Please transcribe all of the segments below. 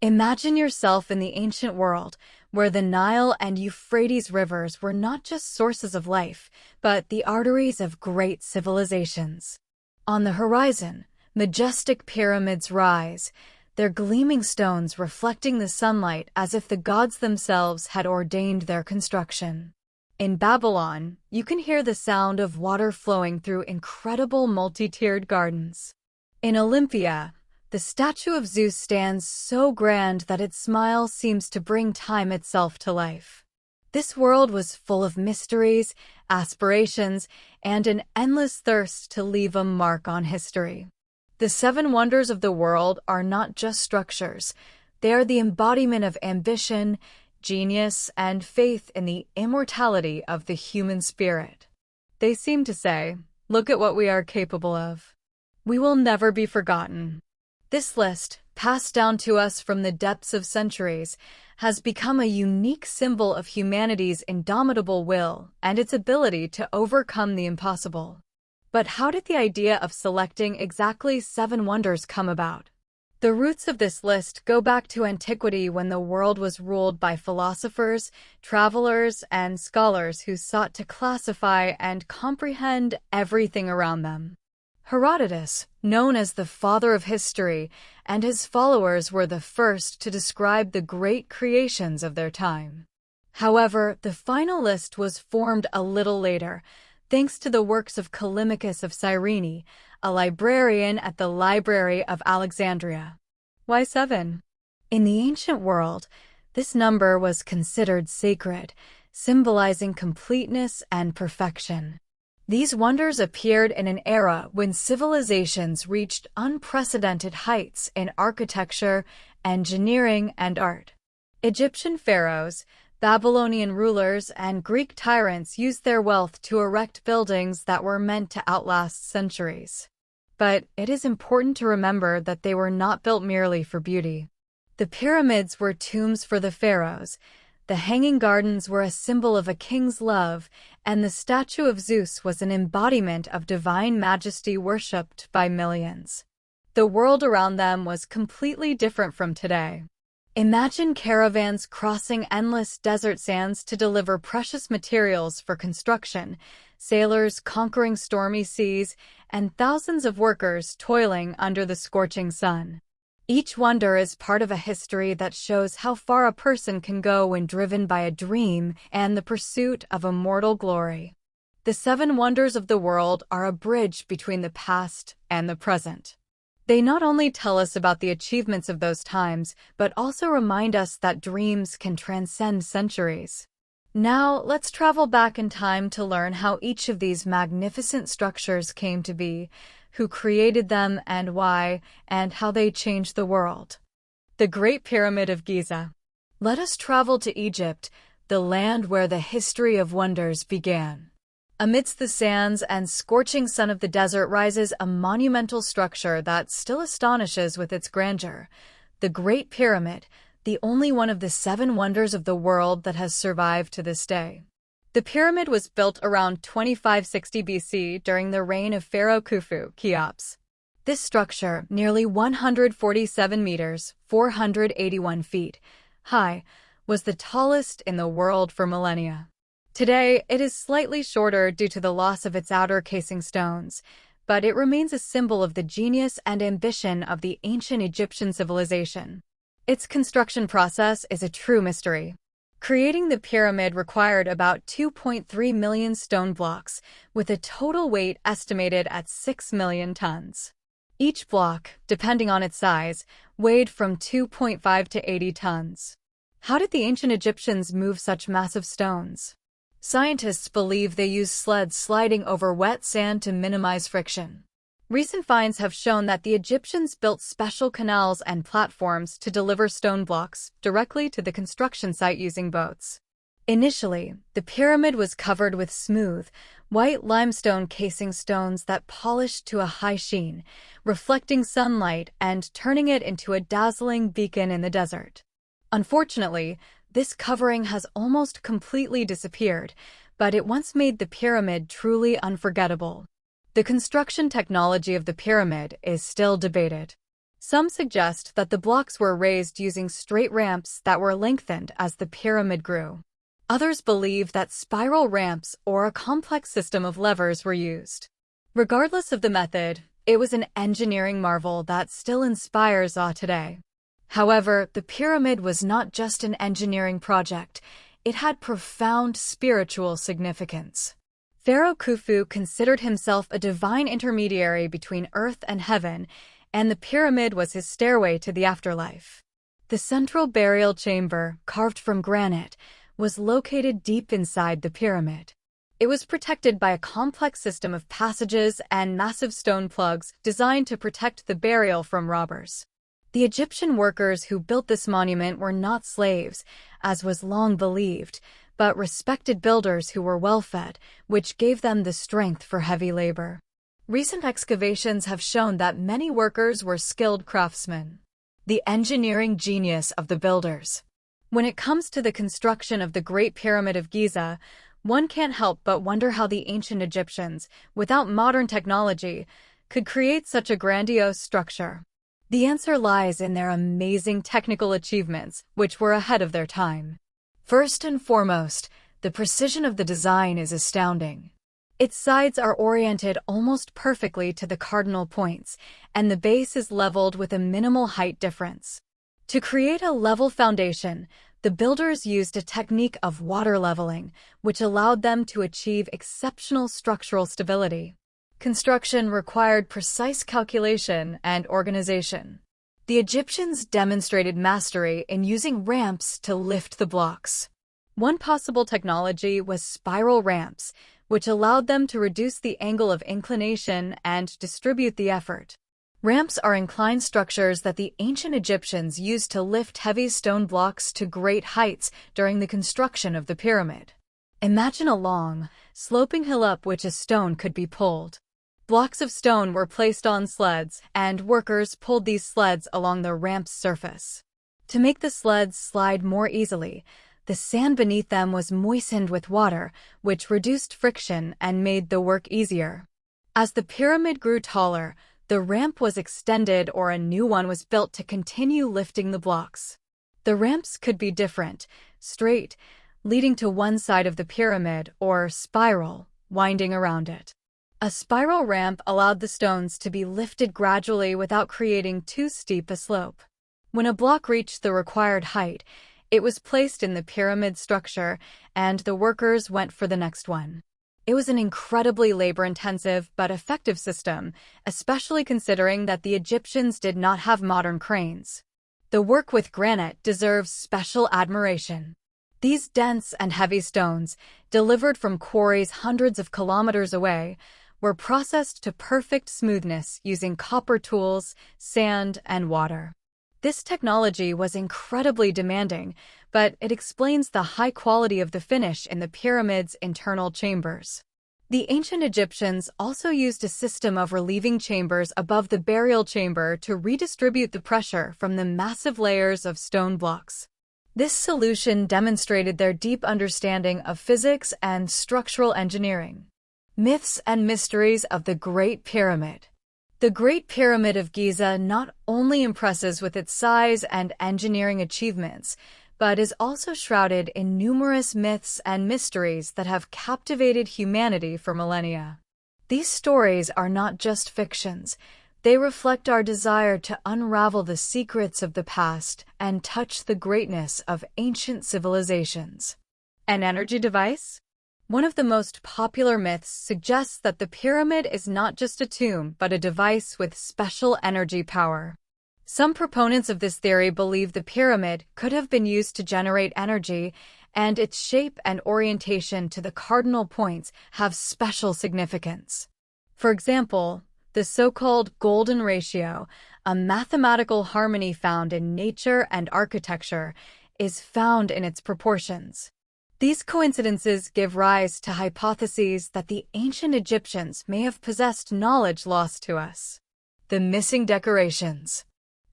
Imagine yourself in the ancient world, where the Nile and Euphrates rivers were not just sources of life, but the arteries of great civilizations. On the horizon, majestic pyramids rise, their gleaming stones reflecting the sunlight as if the gods themselves had ordained their construction. In Babylon, you can hear the sound of water flowing through incredible multi-tiered gardens. In Olympia, the statue of Zeus stands so grand that its smile seems to bring time itself to life. This world was full of mysteries, aspirations, and an endless thirst to leave a mark on history. The seven wonders of the world are not just structures. They are the embodiment of ambition, genius, and faith in the immortality of the human spirit. They seem to say, "Look at what we are capable of." We will never be forgotten. This list, passed down to us from the depths of centuries, has become a unique symbol of humanity's indomitable will and its ability to overcome the impossible. But how did the idea of selecting exactly 7 wonders come about? The roots of this list go back to antiquity, when the world was ruled by philosophers, travelers, and scholars who sought to classify and comprehend everything around them. Herodotus, known as the father of history, and his followers were the first to describe the great creations of their time. However, the final list was formed a little later, thanks to the works of Callimachus of Cyrene, a librarian at the Library of Alexandria. Why 7? In the ancient world, this number was considered sacred, symbolizing completeness and perfection. These wonders appeared in an era when civilizations reached unprecedented heights in architecture, engineering, and art. Egyptian pharaohs, Babylonian rulers, and Greek tyrants used their wealth to erect buildings that were meant to outlast centuries. But it is important to remember that they were not built merely for beauty. The pyramids were tombs for the pharaohs, the hanging gardens were a symbol of a king's love, and the statue of Zeus was an embodiment of divine majesty worshipped by millions. The world around them was completely different from today. Imagine caravans crossing endless desert sands to deliver precious materials for construction, sailors conquering stormy seas, and thousands of workers toiling under the scorching sun. Each wonder is part of a history that shows how far a person can go when driven by a dream and the pursuit of immortal glory. The 7 wonders of the world are a bridge between the past and the present. They not only tell us about the achievements of those times, but also remind us that dreams can transcend centuries. Now, let's travel back in time to learn how each of these magnificent structures came to be, who created them and why, and how they changed the world. The Great Pyramid of Giza. Let us travel to Egypt, the land where the history of wonders began. Amidst the sands and scorching sun of the desert rises a monumental structure that still astonishes with its grandeur. The Great Pyramid, the only one of the 7 wonders of the world that has survived to this day. The pyramid was built around 2560 BC during the reign of Pharaoh Khufu, Cheops. This structure, nearly 147 meters, 481 feet, high, was the tallest in the world for millennia. Today, it is slightly shorter due to the loss of its outer casing stones, but it remains a symbol of the genius and ambition of the ancient Egyptian civilization. Its construction process is a true mystery. Creating the pyramid required about 2.3 million stone blocks, with a total weight estimated at 6 million tons. Each block, depending on its size, weighed from 2.5 to 80 tons. How did the ancient Egyptians move such massive stones? Scientists believe they used sleds sliding over wet sand to minimize friction. Recent finds have shown that the Egyptians built special canals and platforms to deliver stone blocks directly to the construction site using boats. Initially, the pyramid was covered with smooth, white limestone casing stones that polished to a high sheen, reflecting sunlight and turning it into a dazzling beacon in the desert. Unfortunately, this covering has almost completely disappeared, but it once made the pyramid truly unforgettable. The construction technology of the pyramid is still debated. Some suggest that the blocks were raised using straight ramps that were lengthened as the pyramid grew. Others believe that spiral ramps or a complex system of levers were used. Regardless of the method, it was an engineering marvel that still inspires awe today. However, the pyramid was not just an engineering project, it had profound spiritual significance. Pharaoh Khufu considered himself a divine intermediary between earth and heaven, and the pyramid was his stairway to the afterlife. The central burial chamber, carved from granite, was located deep inside the pyramid. It was protected by a complex system of passages and massive stone plugs designed to protect the burial from robbers. The Egyptian workers who built this monument were not slaves, as was long believed, but respected builders who were well-fed, which gave them the strength for heavy labor. Recent excavations have shown that many workers were skilled craftsmen. The engineering genius of the builders. When it comes to the construction of the Great Pyramid of Giza, one can't help but wonder how the ancient Egyptians, without modern technology, could create such a grandiose structure. The answer lies in their amazing technical achievements, which were ahead of their time. First and foremost, the precision of the design is astounding. Its sides are oriented almost perfectly to the cardinal points, and the base is leveled with a minimal height difference. To create a level foundation, the builders used a technique of water leveling, which allowed them to achieve exceptional structural stability. Construction required precise calculation and organization. The Egyptians demonstrated mastery in using ramps to lift the blocks. One possible technology was spiral ramps, which allowed them to reduce the angle of inclination and distribute the effort. Ramps are inclined structures that the ancient Egyptians used to lift heavy stone blocks to great heights during the construction of the pyramid. Imagine a long, sloping hill up which a stone could be pulled. Blocks of stone were placed on sleds, and workers pulled these sleds along the ramp's surface. To make the sleds slide more easily, the sand beneath them was moistened with water, which reduced friction and made the work easier. As the pyramid grew taller, the ramp was extended or a new one was built to continue lifting the blocks. The ramps could be different, straight, leading to one side of the pyramid, or spiral, winding around it. A spiral ramp allowed the stones to be lifted gradually without creating too steep a slope. When a block reached the required height, it was placed in the pyramid structure, and the workers went for the next one. It was an incredibly labor-intensive but effective system, especially considering that the Egyptians did not have modern cranes. The work with granite deserves special admiration. These dense and heavy stones, delivered from quarries hundreds of kilometers away, were processed to perfect smoothness using copper tools, sand, and water. This technology was incredibly demanding, but it explains the high quality of the finish in the pyramid's internal chambers. The ancient Egyptians also used a system of relieving chambers above the burial chamber to redistribute the pressure from the massive layers of stone blocks. This solution demonstrated their deep understanding of physics and structural engineering. Myths and mysteries of the Great Pyramid. The Great Pyramid of Giza not only impresses with its size and engineering achievements, but is also shrouded in numerous myths and mysteries that have captivated humanity for millennia. These stories are not just fictions. They reflect our desire to unravel the secrets of the past and touch the greatness of ancient civilizations. An energy device? One of the most popular myths suggests that the pyramid is not just a tomb, but a device with special energy power. Some proponents of this theory believe the pyramid could have been used to generate energy, and its shape and orientation to the cardinal points have special significance. For example, the so-called golden ratio, a mathematical harmony found in nature and architecture, is found in its proportions. These coincidences give rise to hypotheses that the ancient Egyptians may have possessed knowledge lost to us. The missing decorations.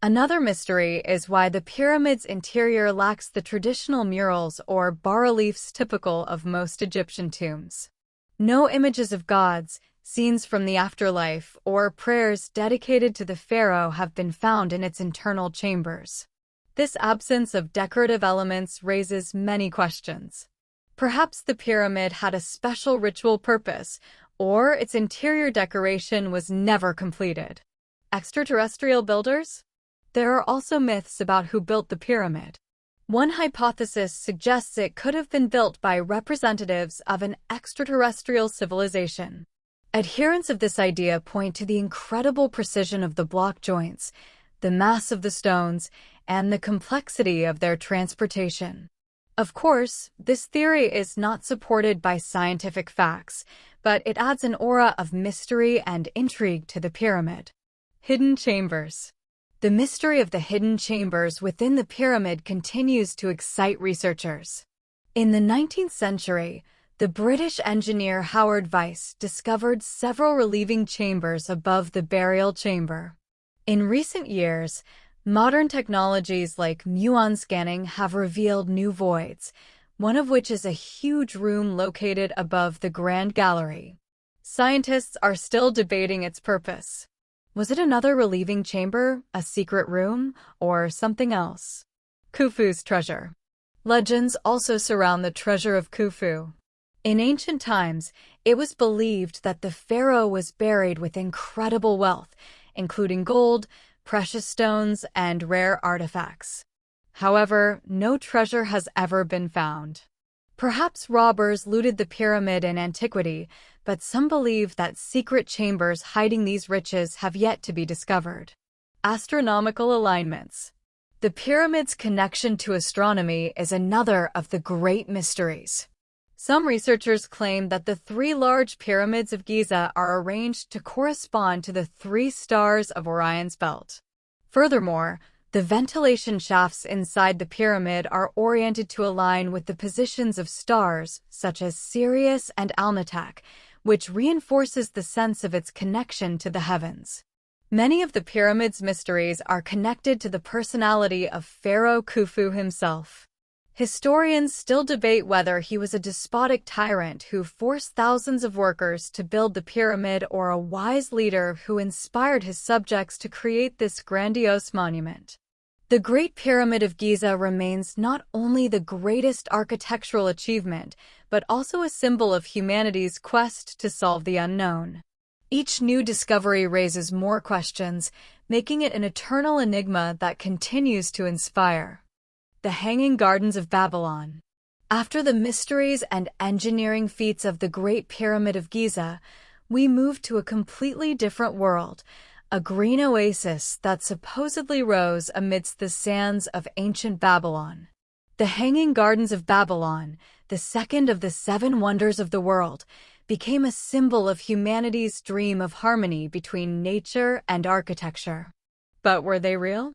Another mystery is why the pyramid's interior lacks the traditional murals or bas-reliefs typical of most Egyptian tombs. No images of gods, Scenes from the afterlife or prayers dedicated to the pharaoh have been found in its internal chambers. This absence of decorative elements raises many questions. Perhaps the pyramid had a special ritual purpose, or its interior decoration was never completed. Extraterrestrial builders? There are also myths about who built the pyramid. One hypothesis suggests it could have been built by representatives of an extraterrestrial civilization. Adherents of this idea point to the incredible precision of the block joints, the mass of the stones, and the complexity of their transportation. Of course, this theory is not supported by scientific facts, but it adds an aura of mystery and intrigue to the pyramid. Hidden chambers. The mystery of the hidden chambers within the pyramid continues to excite researchers. In the 19th century, the British engineer Howard Vyse discovered several relieving chambers above the burial chamber. In recent years, modern technologies like muon scanning have revealed new voids, one of which is a huge room located above the Grand Gallery. Scientists are still debating its purpose. Was it another relieving chamber, a secret room, or something else? Khufu's treasure. Legends also surround the treasure of Khufu. In ancient times, it was believed that the pharaoh was buried with incredible wealth, including gold, precious stones, and rare artifacts. However, no treasure has ever been found. Perhaps robbers looted the pyramid in antiquity, but some believe that secret chambers hiding these riches have yet to be discovered. Astronomical alignments. The pyramid's connection to astronomy is another of the great mysteries. Some researchers claim that the three large pyramids of Giza are arranged to correspond to the three stars of Orion's belt. Furthermore, the ventilation shafts inside the pyramid are oriented to align with the positions of stars, such as Sirius and Alnitak, which reinforces the sense of its connection to the heavens. Many of the pyramid's mysteries are connected to the personality of Pharaoh Khufu himself. Historians still debate whether he was a despotic tyrant who forced thousands of workers to build the pyramid or a wise leader who inspired his subjects to create this grandiose monument. The Great Pyramid of Giza remains not only the greatest architectural achievement, but also a symbol of humanity's quest to solve the unknown. Each new discovery raises more questions, making it an eternal enigma that continues to inspire. The Hanging Gardens of Babylon. After the mysteries and engineering feats of the Great Pyramid of Giza, we move to a completely different world, a green oasis that supposedly rose amidst the sands of ancient Babylon. The Hanging Gardens of Babylon, the second of the seven wonders of the world, became a symbol of humanity's dream of harmony between nature and architecture. But were they real?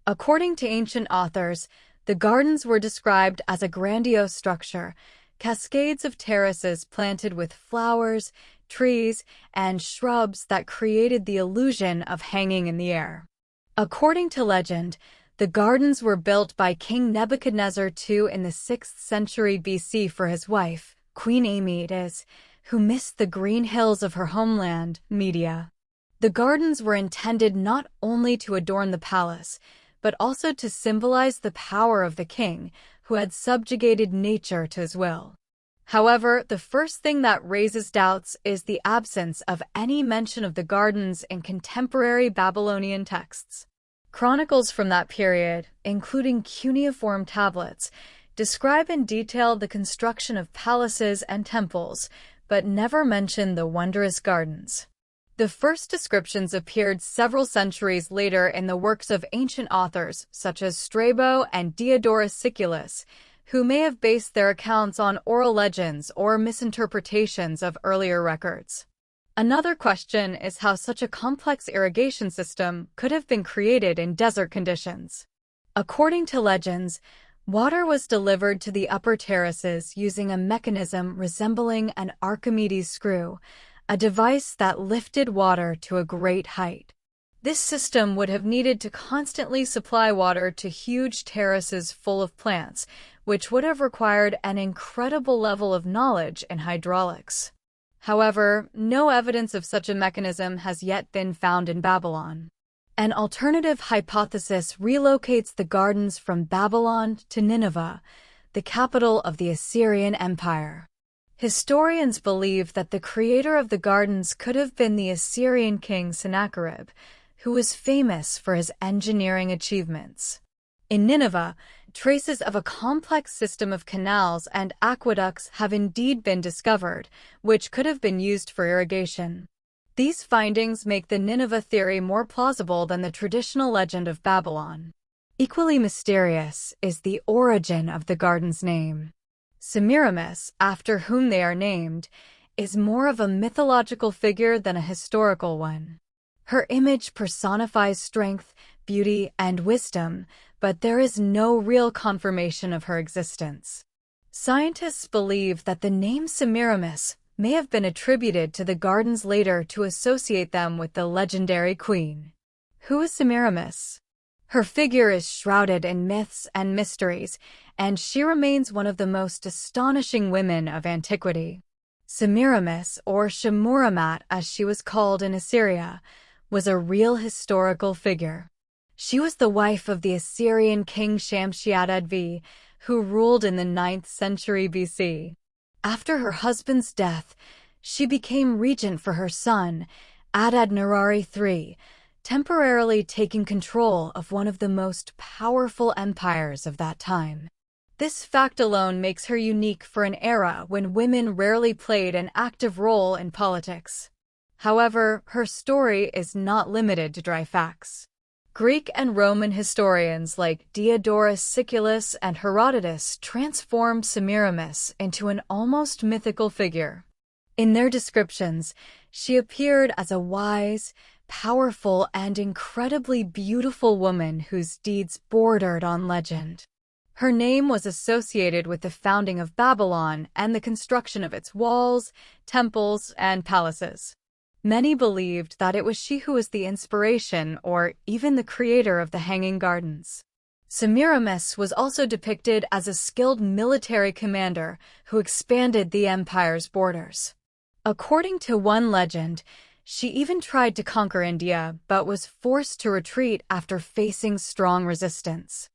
According to ancient authors, the gardens were described as a grandiose structure, cascades of terraces planted with flowers, trees, and shrubs that created the illusion of hanging in the air. According to legend, the gardens were built by King Nebuchadnezzar II in the 6th century BC for his wife, Queen Amytis, who missed the green hills of her homeland, Media. The gardens were intended not only to adorn the palace, but also to symbolize the power of the king, who had subjugated nature to his will. However, the first thing that raises doubts is the absence of any mention of the gardens in contemporary Babylonian texts. Chronicles from that period, including cuneiform tablets, describe in detail the construction of palaces and temples, but never mention the wondrous gardens. The first descriptions appeared several centuries later in the works of ancient authors such as Strabo and Diodorus Siculus, who may have based their accounts on oral legends or misinterpretations of earlier records. Another question is how such a complex irrigation system could have been created in desert conditions. According to legends, water was delivered to the upper terraces using a mechanism resembling an Archimedes screw, a device that lifted water to a great height. This system would have needed to constantly supply water to huge terraces full of plants, which would have required an incredible level of knowledge in hydraulics. However, no evidence of such a mechanism has yet been found in Babylon. An alternative hypothesis relocates the gardens from Babylon to Nineveh, the capital of the Assyrian Empire. Historians believe that the creator of the gardens could have been the Assyrian king Sennacherib, who was famous for his engineering achievements. In Nineveh, traces of a complex system of canals and aqueducts have indeed been discovered, which could have been used for irrigation. These findings make the Nineveh theory more plausible than the traditional legend of Babylon. Equally mysterious is the origin of the garden's name. Semiramis, after whom they are named, is more of a mythological figure than a historical one. Her image personifies strength, beauty, and wisdom, but there is no real confirmation of her existence. Scientists believe that the name Semiramis may have been attributed to the gardens later to associate them with the legendary queen. Who is Semiramis? Her figure is shrouded in myths and mysteries, and she remains one of the most astonishing women of antiquity. Semiramis, or Shemuramat as she was called in Assyria, was a real historical figure. She was the wife of the Assyrian king Shamshi-Adad-V, who ruled in the 9th century BC. After her husband's death, she became regent for her son, Adad-Nirari III, temporarily taking control of one of the most powerful empires of that time. This fact alone makes her unique for an era when women rarely played an active role in politics. However, her story is not limited to dry facts. Greek and Roman historians like Diodorus Siculus and Herodotus transformed Semiramis into an almost mythical figure. In their descriptions, she appeared as a wise, powerful, and incredibly beautiful woman whose deeds bordered on legend. Her name was associated with the founding of Babylon and the construction of its walls, temples, and palaces. Many believed that it was she who was the inspiration or even the creator of the Hanging Gardens. Semiramis was also depicted as a skilled military commander who expanded the empire's borders. According to one legend, she even tried to conquer India but was forced to retreat after facing strong resistance.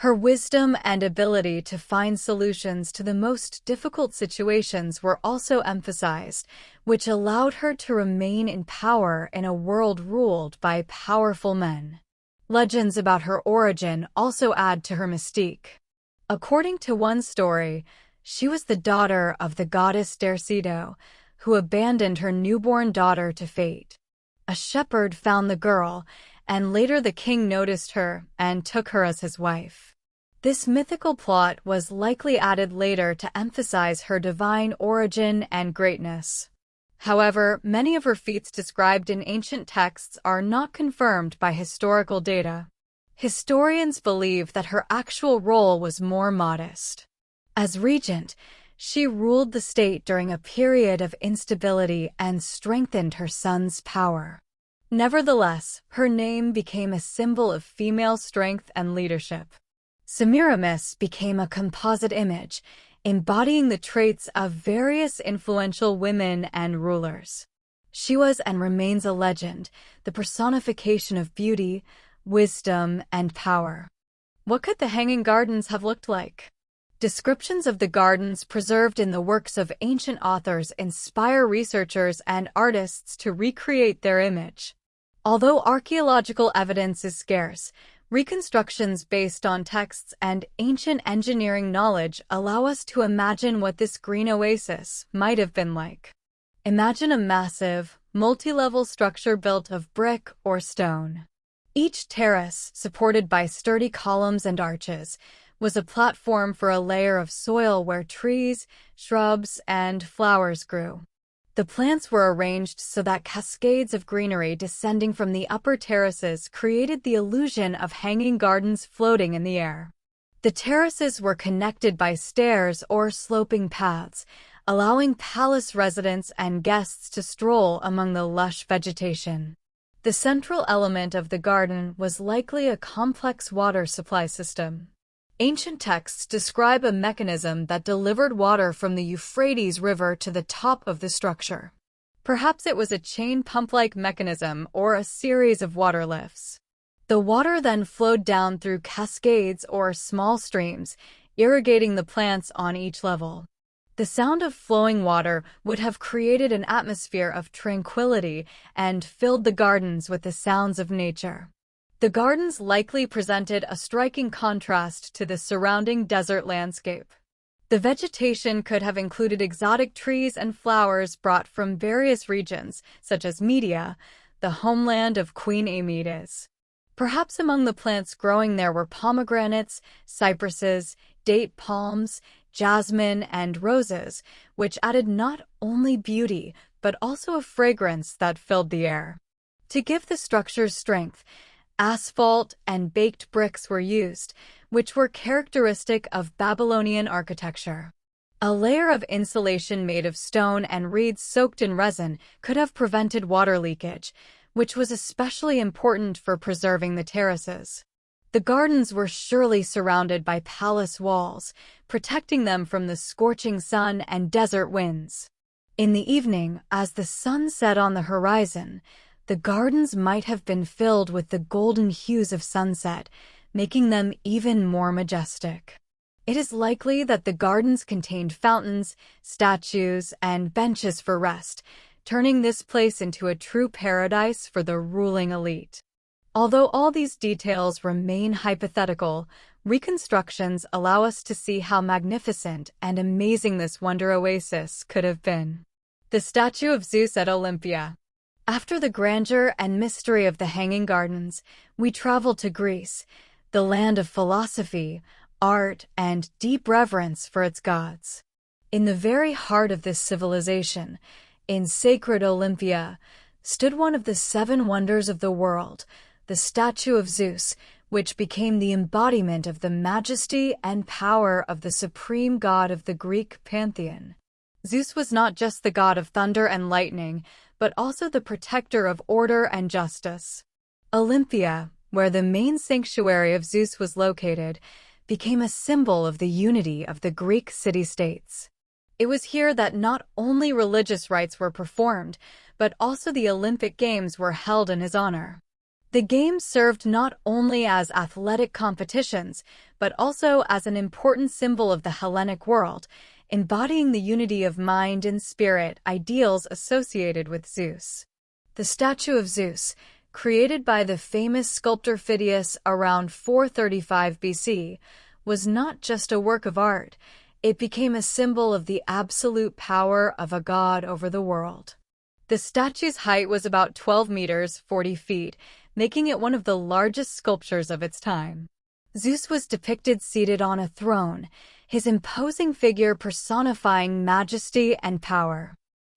Her wisdom and ability to find solutions to the most difficult situations were also emphasized, which allowed her to remain in power in a world ruled by powerful men. Legends about her origin also add to her mystique. According to one story, she was the daughter of the goddess Derceto, who abandoned her newborn daughter to fate. A shepherd found the girl, and later the king noticed her and took her as his wife. This mythical plot was likely added later to emphasize her divine origin and greatness. However, many of her feats described in ancient texts are not confirmed by historical data. Historians believe that her actual role was more modest. As regent, she ruled the state during a period of instability and strengthened her son's power. Nevertheless, her name became a symbol of female strength and leadership. Semiramis became a composite image, embodying the traits of various influential women and rulers. She was and remains a legend, the personification of beauty, wisdom, and power. What could the Hanging Gardens have looked like? Descriptions of the gardens preserved in the works of ancient authors inspire researchers and artists to recreate their image. Although archaeological evidence is scarce, reconstructions based on texts and ancient engineering knowledge allow us to imagine what this green oasis might have been like. Imagine a massive, multi-level structure built of brick or stone. Each terrace, supported by sturdy columns and arches, was a platform for a layer of soil where trees, shrubs, and flowers grew. The plants were arranged so that cascades of greenery descending from the upper terraces created the illusion of hanging gardens floating in the air. The terraces were connected by stairs or sloping paths, allowing palace residents and guests to stroll among the lush vegetation. The central element of the garden was likely a complex water supply system. Ancient texts describe a mechanism that delivered water from the Euphrates River to the top of the structure. Perhaps it was a chain pump-like mechanism or a series of water lifts. The water then flowed down through cascades or small streams, irrigating the plants on each level. The sound of flowing water would have created an atmosphere of tranquility and filled the gardens with the sounds of nature. The gardens likely presented a striking contrast to the surrounding desert landscape. The vegetation could have included exotic trees and flowers brought from various regions, such as Media, the homeland of Queen Amedes. Perhaps among the plants growing there were pomegranates, cypresses, date palms, jasmine, and roses, which added not only beauty, but also a fragrance that filled the air. To give the structures strength, asphalt and baked bricks were used, which were characteristic of Babylonian architecture. A layer of insulation made of stone and reeds soaked in resin could have prevented water leakage, which was especially important for preserving the terraces. The gardens were surely surrounded by palace walls, protecting them from the scorching sun and desert winds. In the evening, as the sun set on the horizon, the gardens might have been filled with the golden hues of sunset, making them even more majestic. It is likely that the gardens contained fountains, statues, and benches for rest, turning this place into a true paradise for the ruling elite. Although all these details remain hypothetical, reconstructions allow us to see how magnificent and amazing this wonder oasis could have been. The statue of Zeus at Olympia. After the grandeur and mystery of the Hanging Gardens, we travel to Greece, the land of philosophy, art, and deep reverence for its gods. In the very heart of this civilization, in sacred Olympia, stood one of the 7 wonders of the world, the statue of Zeus, which became the embodiment of the majesty and power of the supreme god of the Greek pantheon. Zeus was not just the god of thunder and lightning, but also the protector of order and justice. Olympia, where the main sanctuary of Zeus was located, became a symbol of the unity of the Greek city-states. It was here that not only religious rites were performed, but also the Olympic Games were held in his honor. The Games served not only as athletic competitions, but also as an important symbol of the Hellenic world, embodying the unity of mind and spirit ideals associated with Zeus. The statue of Zeus, created by the famous sculptor Phidias around 435 BC, was not just a work of art, it became a symbol of the absolute power of a god over the world. The statue's height was about 12 meters, 40 feet, making it one of the largest sculptures of its time. Zeus was depicted seated on a throne, his imposing figure personifying majesty and power.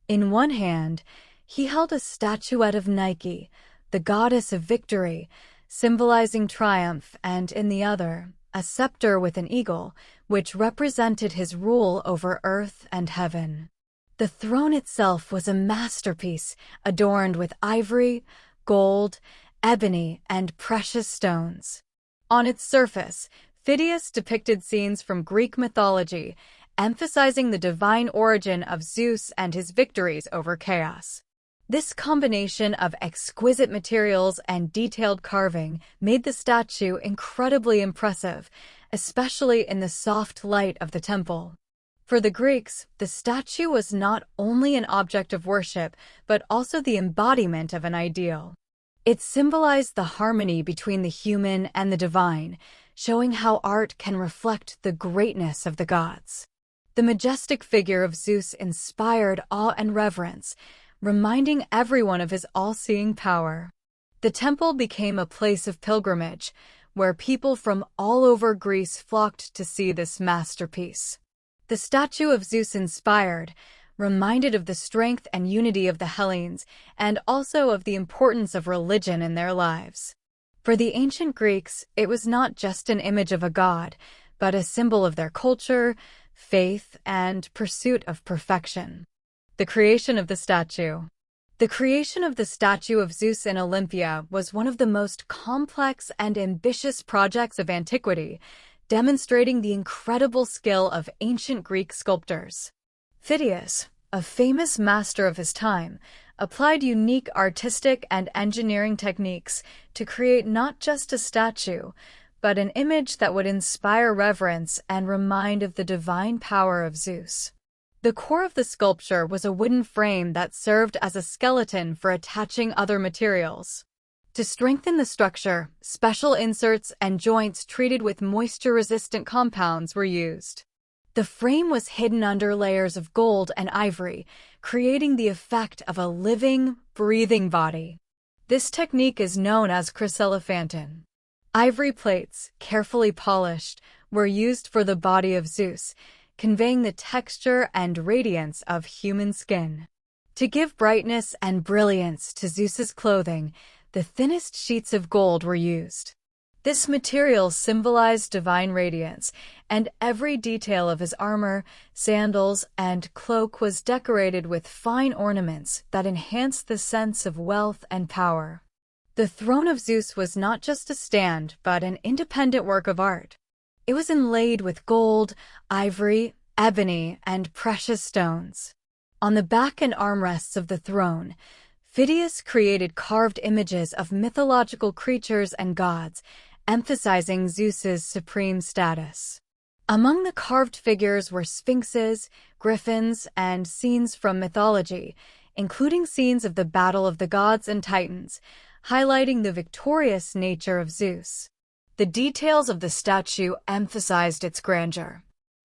In one hand, he held a statuette of Nike, the goddess of victory, symbolizing triumph, and in the other, a scepter with an eagle, which represented his rule over earth and heaven. The throne itself was a masterpiece, adorned with ivory, gold, ebony, and precious stones. On its surface, Phidias depicted scenes from Greek mythology, emphasizing the divine origin of Zeus and his victories over chaos. This combination of exquisite materials and detailed carving made the statue incredibly impressive, especially in the soft light of the temple. For the Greeks, the statue was not only an object of worship, but also the embodiment of an ideal. It symbolized the harmony between the human and the divine, showing how art can reflect the greatness of the gods. The majestic figure of Zeus inspired awe and reverence, reminding everyone of his all-seeing power. The temple became a place of pilgrimage, where people from all over Greece flocked to see this masterpiece. The statue of Zeus inspired, reminded of the strength and unity of the Hellenes, and also of the importance of religion in their lives. For the ancient Greeks, it was not just an image of a god, but a symbol of their culture, faith, and pursuit of perfection. The creation of the statue. The creation of the statue of Zeus in Olympia was one of the most complex and ambitious projects of antiquity, demonstrating the incredible skill of ancient Greek sculptors. Phidias, a famous master of his time, applied unique artistic and engineering techniques to create not just a statue, but an image that would inspire reverence and remind of the divine power of Zeus. The core of the sculpture was a wooden frame that served as a skeleton for attaching other materials. To strengthen the structure, special inserts and joints treated with moisture-resistant compounds were used. The frame was hidden under layers of gold and ivory, creating the effect of a living, breathing body. This technique is known as chryselephantine. Ivory plates, carefully polished, were used for the body of Zeus, conveying the texture and radiance of human skin. To give brightness and brilliance to Zeus's clothing, the thinnest sheets of gold were used. This material symbolized divine radiance, and every detail of his armor, sandals, and cloak was decorated with fine ornaments that enhanced the sense of wealth and power. The throne of Zeus was not just a stand, but an independent work of art. It was inlaid with gold, ivory, ebony, and precious stones. On the back and armrests of the throne, Phidias created carved images of mythological creatures and gods, emphasizing Zeus's supreme status. Among the carved figures were sphinxes, griffins, and scenes from mythology, including scenes of the battle of the gods and titans, highlighting the victorious nature of Zeus. The details of the statue emphasized its grandeur.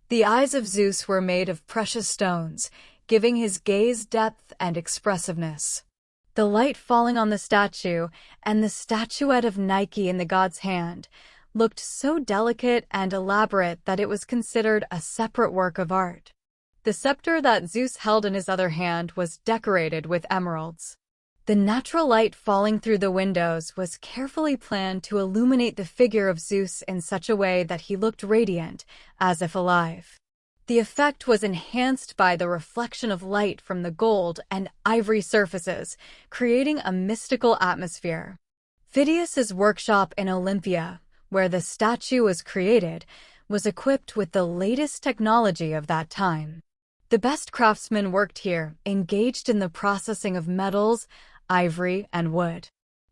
The eyes of Zeus were made of precious stones, giving his gaze depth and expressiveness. The light falling on the statue and the statuette of Nike in the god's hand looked so delicate and elaborate that it was considered a separate work of art. The scepter that Zeus held in his other hand was decorated with emeralds. The natural light falling through the windows was carefully planned to illuminate the figure of Zeus in such a way that he looked radiant, as if alive. The effect was enhanced by the reflection of light from the gold and ivory surfaces, creating a mystical atmosphere. Phidias's workshop in Olympia, where the statue was created, was equipped with the latest technology of that time. The best craftsmen worked here, engaged in the processing of metals, ivory, and wood.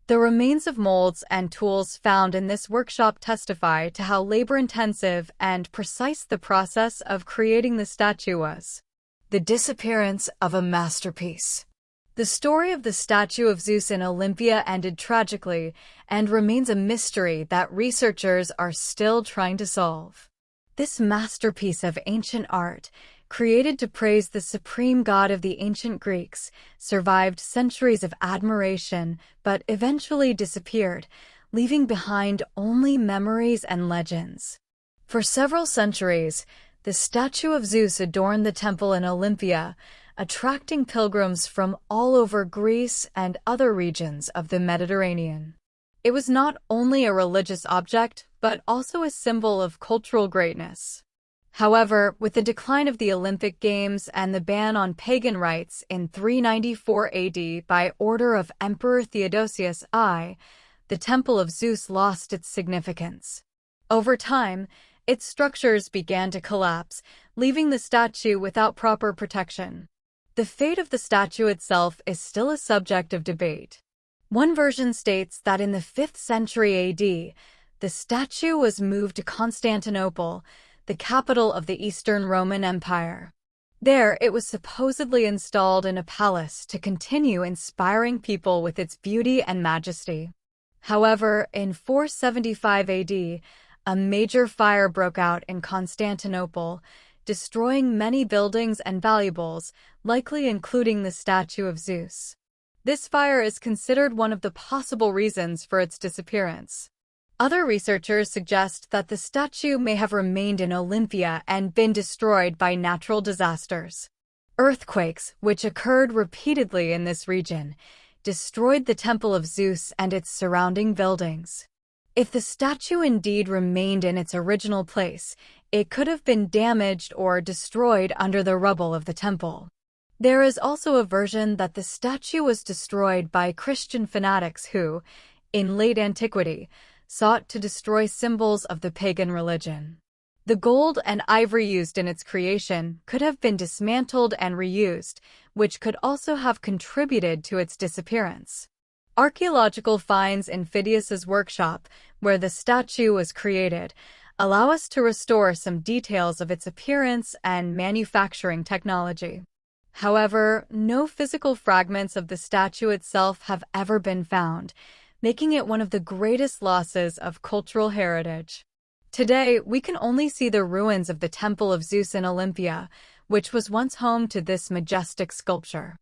The remains of molds and tools found in this workshop testify to how labor-intensive and precise the process of creating the statue was. The disappearance of a masterpiece. The story of the statue of Zeus in Olympia ended tragically and remains a mystery that researchers are still trying to solve. This masterpiece of ancient art, created to praise the supreme god of the ancient Greeks, survived centuries of admiration but eventually disappeared, leaving behind only memories and legends. For several centuries, the statue of Zeus adorned the temple in Olympia, attracting pilgrims from all over Greece and other regions of the Mediterranean. It was not only a religious object, but also a symbol of cultural greatness. However, with the decline of the Olympic Games and the ban on pagan rites in 394 AD by order of Emperor Theodosius I, the Temple of Zeus lost its significance. Over time, its structures began to collapse, leaving the statue without proper protection. The fate of the statue itself is still a subject of debate. One version states that in the 5th century AD, the statue was moved to Constantinople, the capital of the Eastern Roman Empire. There, it was supposedly installed in a palace to continue inspiring people with its beauty and majesty. However, in 475 AD, a major fire broke out in Constantinople, destroying many buildings and valuables, likely including the statue of Zeus. This fire is considered one of the possible reasons for its disappearance. Other researchers suggest that the statue may have remained in Olympia and been destroyed by natural disasters. Earthquakes, which occurred repeatedly in this region, destroyed the Temple of Zeus and its surrounding buildings. If the statue indeed remained in its original place, it could have been damaged or destroyed under the rubble of the temple. There is also a version that the statue was destroyed by Christian fanatics who, in late antiquity, sought to destroy symbols of the pagan religion. The gold and ivory used in its creation could have been dismantled and reused, which could also have contributed to its disappearance. Archaeological finds in Phidias's workshop, where the statue was created, allow us to restore some details of its appearance and manufacturing technology. However, no physical fragments of the statue itself have ever been found, making it one of the greatest losses of cultural heritage. Today, we can only see the ruins of the Temple of Zeus in Olympia, which was once home to this majestic sculpture.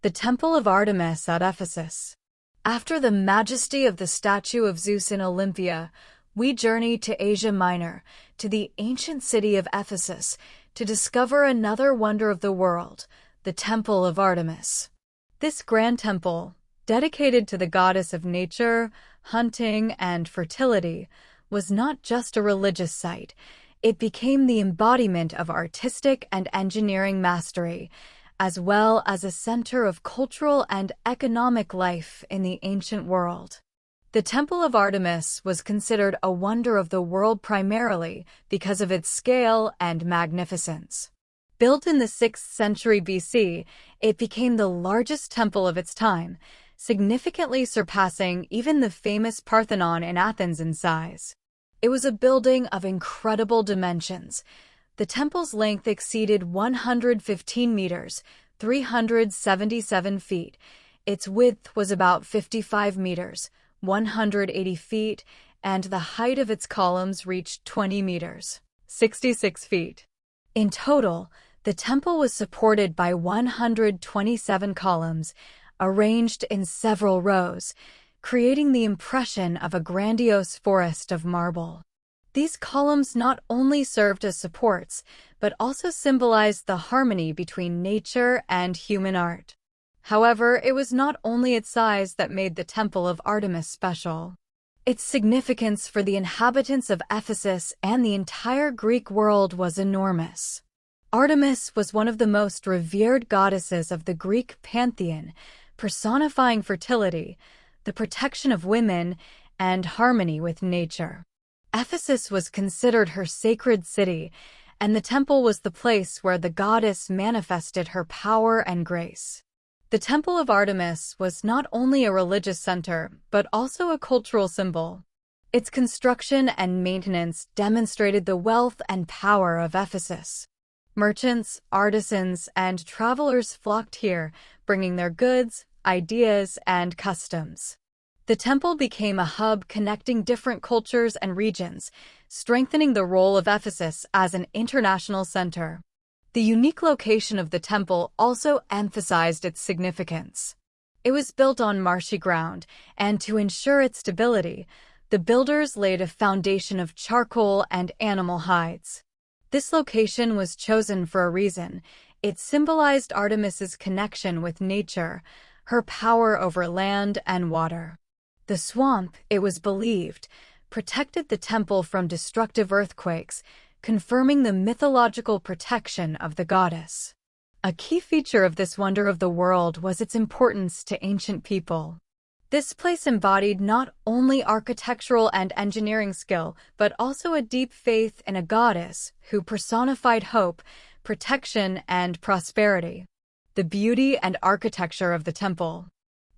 The Temple of Artemis at Ephesus. After the majesty of the statue of Zeus in Olympia, we journey to Asia Minor, to the ancient city of Ephesus, to discover another wonder of the world, the Temple of Artemis. This grand temple, dedicated to the goddess of nature, hunting, and fertility, was not just a religious site. It became the embodiment of artistic and engineering mastery, as well as a center of cultural and economic life in the ancient world. The Temple of Artemis was considered a wonder of the world primarily because of its scale and magnificence. Built in the 6th century BC, it became the largest temple of its time, significantly surpassing even the famous Parthenon in Athens in size. It was a building of incredible dimensions. The temple's length exceeded 115 meters, 377 feet. Its width was about 55 meters, 180 feet, and the height of its columns reached 20 meters, 66 feet. In total, the temple was supported by 127 columns, arranged in several rows, creating the impression of a grandiose forest of marble. These columns not only served as supports, but also symbolized the harmony between nature and human art. However, it was not only its size that made the Temple of Artemis special. Its significance for the inhabitants of Ephesus and the entire Greek world was enormous. Artemis was one of the most revered goddesses of the Greek pantheon, personifying fertility, the protection of women, and harmony with nature. Ephesus was considered her sacred city, and the temple was the place where the goddess manifested her power and grace. The Temple of Artemis was not only a religious center, but also a cultural symbol. Its construction and maintenance demonstrated the wealth and power of Ephesus. Merchants, artisans, and travelers flocked here, bringing their goods, ideas, and customs. The temple became a hub connecting different cultures and regions, strengthening the role of Ephesus as an international center. The unique location of the temple also emphasized its significance. It was built on marshy ground, and to ensure its stability, the builders laid a foundation of charcoal and animal hides. This location was chosen for a reason. It symbolized Artemis's connection with nature, her power over land and water. The swamp, it was believed, protected the temple from destructive earthquakes, confirming the mythological protection of the goddess. A key feature of this wonder of the world was its importance to ancient people. This place embodied not only architectural and engineering skill, but also a deep faith in a goddess who personified hope, protection, and prosperity. The beauty and architecture of the temple.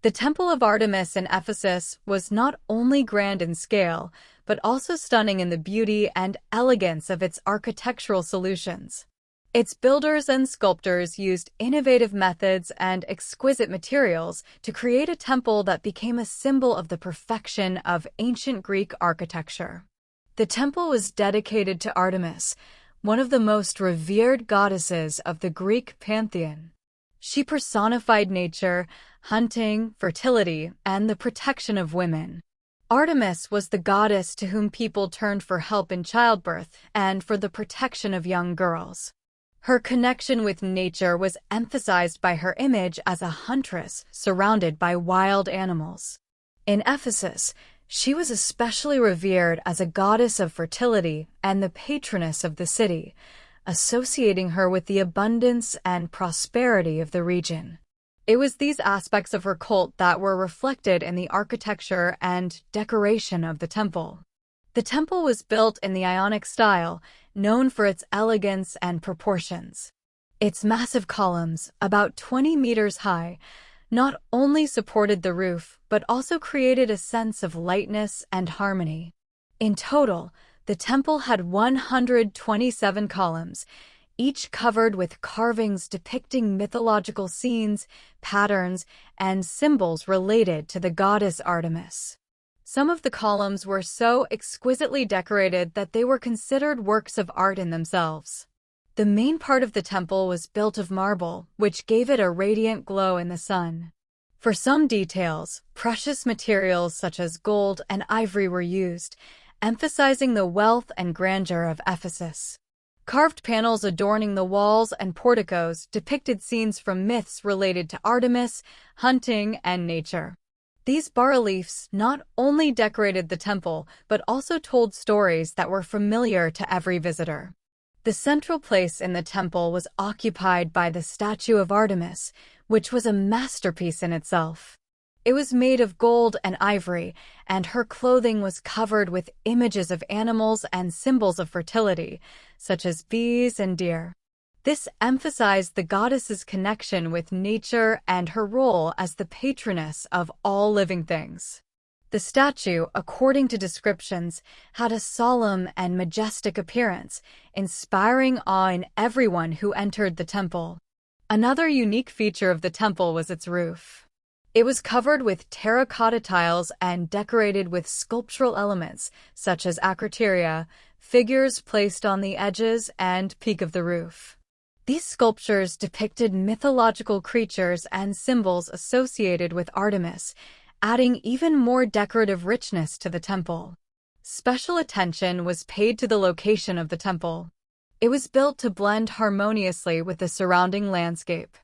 The Temple of Artemis in Ephesus was not only grand in scale, but also stunning in the beauty and elegance of its architectural solutions. Its builders and sculptors used innovative methods and exquisite materials to create a temple that became a symbol of the perfection of ancient Greek architecture. The temple was dedicated to Artemis, one of the most revered goddesses of the Greek pantheon. She personified nature, hunting, fertility, and the protection of women. Artemis was the goddess to whom people turned for help in childbirth and for the protection of young girls. Her connection with nature was emphasized by her image as a huntress surrounded by wild animals. In Ephesus, she was especially revered as a goddess of fertility and the patroness of the city, associating her with the abundance and prosperity of the region. It was these aspects of her cult that were reflected in the architecture and decoration of the temple. The temple was built in the Ionic style, known for its elegance and proportions. Its massive columns, about 20 meters high, not only supported the roof but also created a sense of lightness and harmony. In total, the temple had 127 columns, each covered with carvings depicting mythological scenes, patterns, and symbols related to the goddess Artemis. Some of the columns were so exquisitely decorated that they were considered works of art in themselves. The main part of the temple was built of marble, which gave it a radiant glow in the sun. For some details, precious materials such as gold and ivory were used, emphasizing the wealth and grandeur of Ephesus. Carved panels adorning the walls and porticos depicted scenes from myths related to Artemis, hunting, and nature. These bas-reliefs not only decorated the temple, but also told stories that were familiar to every visitor. The central place in the temple was occupied by the statue of Artemis, which was a masterpiece in itself. It was made of gold and ivory, and her clothing was covered with images of animals and symbols of fertility, such as bees and deer. This emphasized the goddess's connection with nature and her role as the patroness of all living things. The statue, according to descriptions, had a solemn and majestic appearance, inspiring awe in everyone who entered the temple. Another unique feature of the temple was its roof. It was covered with terracotta tiles and decorated with sculptural elements, such as acroteria, figures placed on the edges and peak of the roof. These sculptures depicted mythological creatures and symbols associated with Artemis, adding even more decorative richness to the temple. Special attention was paid to the location of the temple. It was built to blend harmoniously with the surrounding landscape.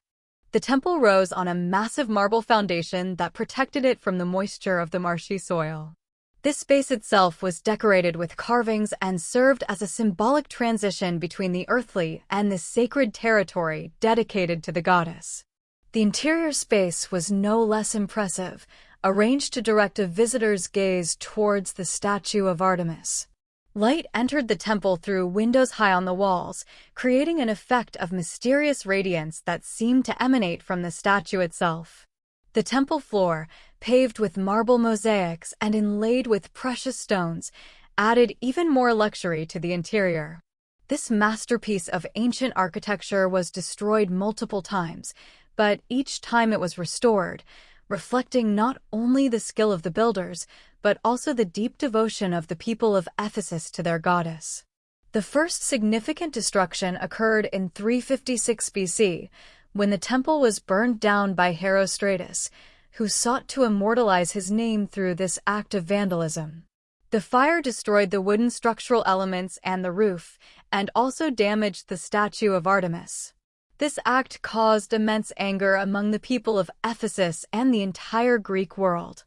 The temple rose on a massive marble foundation that protected it from the moisture of the marshy soil. This space itself was decorated with carvings and served as a symbolic transition between the earthly and the sacred territory dedicated to the goddess. The interior space was no less impressive, arranged to direct a visitor's gaze towards the statue of Artemis. Light entered the temple through windows high on the walls, creating an effect of mysterious radiance that seemed to emanate from the statue itself. The temple floor, paved with marble mosaics and inlaid with precious stones, added even more luxury to the interior. This masterpiece of ancient architecture was destroyed multiple times, but each time it was restored, reflecting not only the skill of the builders, but also the deep devotion of the people of Ephesus to their goddess. The first significant destruction occurred in 356 BC, when the temple was burned down by Herostratus, who sought to immortalize his name through this act of vandalism. The fire destroyed the wooden structural elements and the roof, and also damaged the statue of Artemis. This act caused immense anger among the people of Ephesus and the entire Greek world.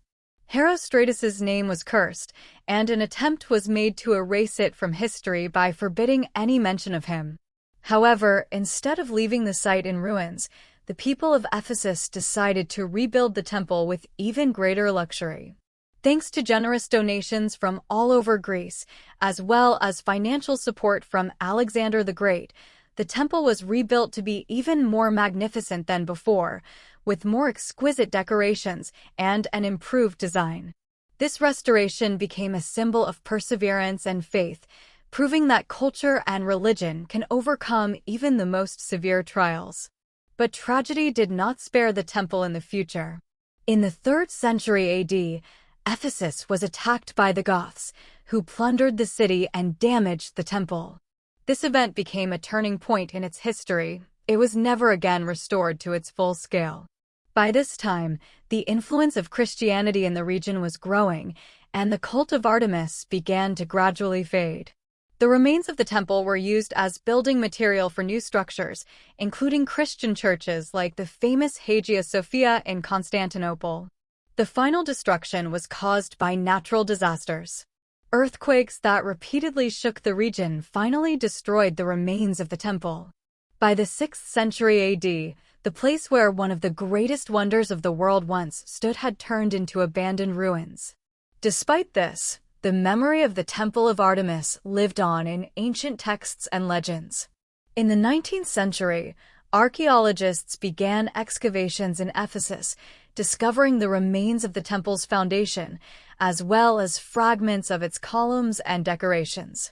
Herostratus's name was cursed, and an attempt was made to erase it from history by forbidding any mention of him. However, instead of leaving the site in ruins, the people of Ephesus decided to rebuild the temple with even greater luxury. Thanks to generous donations from all over Greece, as well as financial support from Alexander the Great, the temple was rebuilt to be even more magnificent than before, with more exquisite decorations and an improved design. This restoration became a symbol of perseverance and faith, proving that culture and religion can overcome even the most severe trials. But tragedy did not spare the temple in the future. In the 3rd century AD, Ephesus was attacked by the Goths, who plundered the city and damaged the temple. This event became a turning point in its history. It was never again restored to its full scale. By this time, the influence of Christianity in the region was growing, and the cult of Artemis began to gradually fade. The remains of the temple were used as building material for new structures, including Christian churches like the famous Hagia Sophia in Constantinople. The final destruction was caused by natural disasters. Earthquakes that repeatedly shook the region finally destroyed the remains of the temple. By the 6th century AD, the place where one of the greatest wonders of the world once stood had turned into abandoned ruins. Despite this, the memory of the Temple of Artemis lived on in ancient texts and legends. In the 19th century, archaeologists began excavations in Ephesus, discovering the remains of the temple's foundation, as well as fragments of its columns and decorations.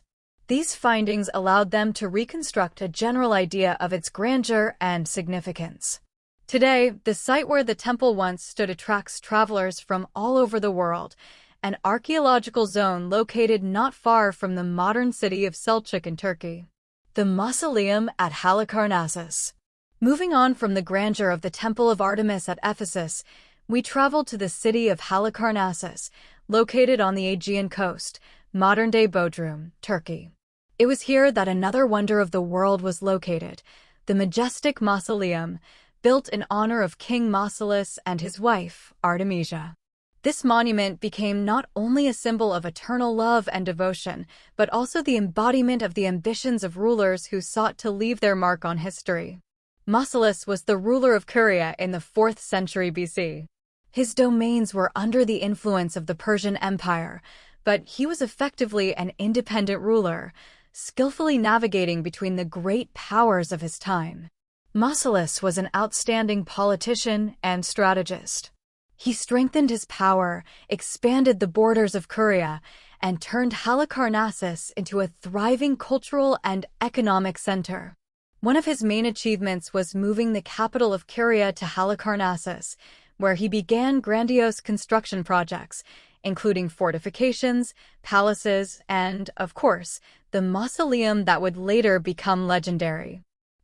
These findings allowed them to reconstruct a general idea of its grandeur and significance. Today, the site where the temple once stood attracts travelers from all over the world, an archaeological zone located not far from the modern city of Selçuk in Turkey. The Mausoleum at Halicarnassus. Moving on from the grandeur of the Temple of Artemis at Ephesus, we travel to the city of Halicarnassus, located on the Aegean coast, modern-day Bodrum, Turkey. It was here that another wonder of the world was located, the majestic Mausoleum, built in honor of King Mausolus and his wife, Artemisia. This monument became not only a symbol of eternal love and devotion, but also the embodiment of the ambitions of rulers who sought to leave their mark on history. Mausolus was the ruler of Caria in the 4th century BC. His domains were under the influence of the Persian Empire, but he was effectively an independent ruler, skillfully navigating between the great powers of his time. Mausolus was an outstanding politician and strategist. He strengthened his power, expanded the borders of Caria, and turned Halicarnassus into a thriving cultural and economic center. One of his main achievements was moving the capital of Caria to Halicarnassus, where he began grandiose construction projects, including fortifications, palaces, and, of course, the mausoleum that would later become legendary.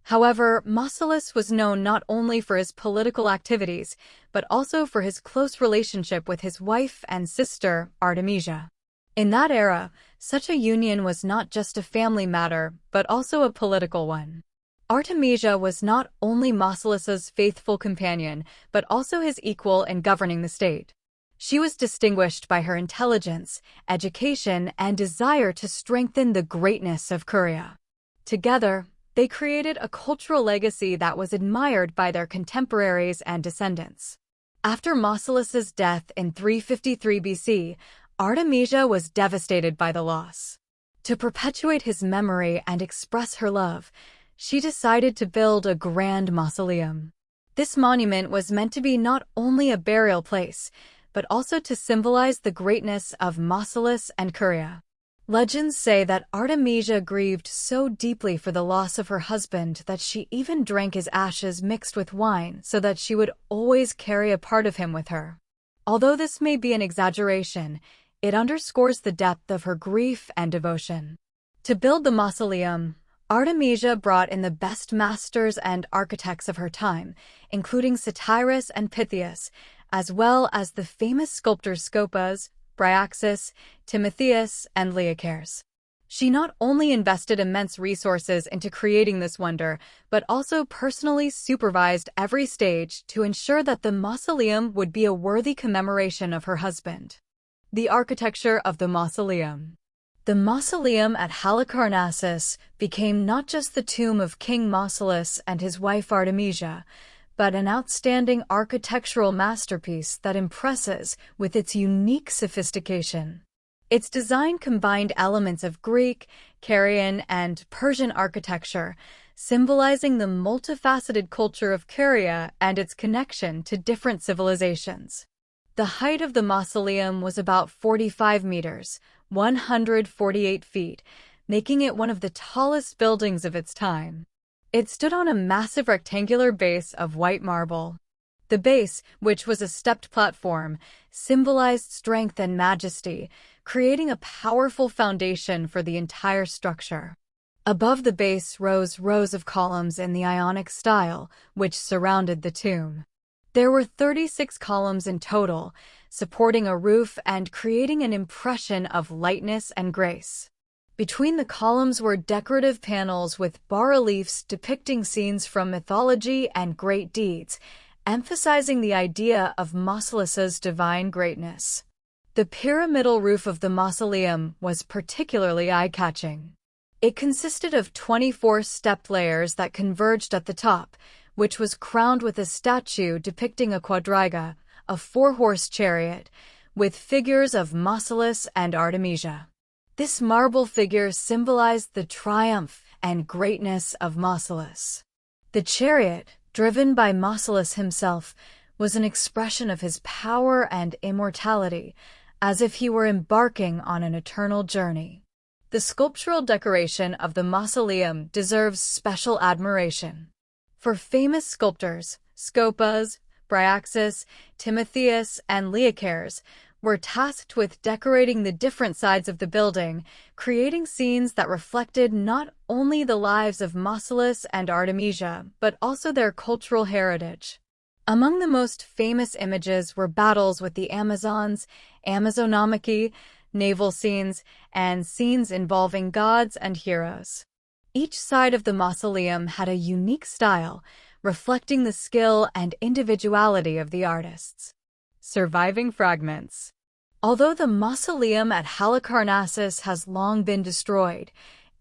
However, Mausolus was known not only for his political activities, but also for his close relationship with his wife and sister, Artemisia. In that era, such a union was not just a family matter, but also a political one. Artemisia was not only Mausolus's faithful companion, but also his equal in governing the state. She was distinguished by her intelligence, education, and desire to strengthen the greatness of Caria. Together, they created a cultural legacy that was admired by their contemporaries and descendants. After Mausolus's death in 353 BC, Artemisia was devastated by the loss. To perpetuate his memory and express her love, she decided to build a grand mausoleum. This monument was meant to be not only a burial place, but also to symbolize the greatness of Mausolus and Caria. Legends say that Artemisia grieved so deeply for the loss of her husband that she even drank his ashes mixed with wine so that she would always carry a part of him with her. Although this may be an exaggeration, it underscores the depth of her grief and devotion. To build the mausoleum, Artemisia brought in the best masters and architects of her time, including Satyrus and Pythias, as well as the famous sculptors Scopas, Bryaxis, Timotheus, and Leocares. She not only invested immense resources into creating this wonder, but also personally supervised every stage to ensure that the mausoleum would be a worthy commemoration of her husband. The architecture of the mausoleum. The mausoleum at Halicarnassus became not just the tomb of King Mausolus and his wife Artemisia, but an outstanding architectural masterpiece that impresses with its unique sophistication. Its design combined elements of Greek, Carian, and Persian architecture, symbolizing the multifaceted culture of Caria and its connection to different civilizations. The height of the mausoleum was about 45 meters, 148 feet, making it one of the tallest buildings of its time. It stood on a massive rectangular base of white marble. The base, which was a stepped platform, symbolized strength and majesty, creating a powerful foundation for the entire structure. Above the base rose rows of columns in the Ionic style, which surrounded the tomb. There were 36 columns in total, supporting a roof and creating an impression of lightness and grace. Between the columns were decorative panels with bas-reliefs depicting scenes from mythology and great deeds, emphasizing the idea of Mausolus's divine greatness. The pyramidal roof of the mausoleum was particularly eye-catching. It consisted of 24 stepped layers that converged at the top, which was crowned with a statue depicting a quadriga, a four-horse chariot, with figures of Mausoleum and Artemisia. This marble figure symbolized the triumph and greatness of Mausoleum. The chariot, driven by Mausoleum himself, was an expression of his power and immortality, as if he were embarking on an eternal journey. The sculptural decoration of the Mausoleum deserves special admiration. For famous sculptors, Scopas, Bryaxis, Timotheus, and Leocares were tasked with decorating the different sides of the building, creating scenes that reflected not only the lives of Mausoleum and Artemisia, but also their cultural heritage. Among the most famous images were battles with the Amazons, Amazonomachy, naval scenes, and scenes involving gods and heroes. Each side of the mausoleum had a unique style, reflecting the skill and individuality of the artists. Surviving fragments. Although the mausoleum at Halicarnassus has long been destroyed,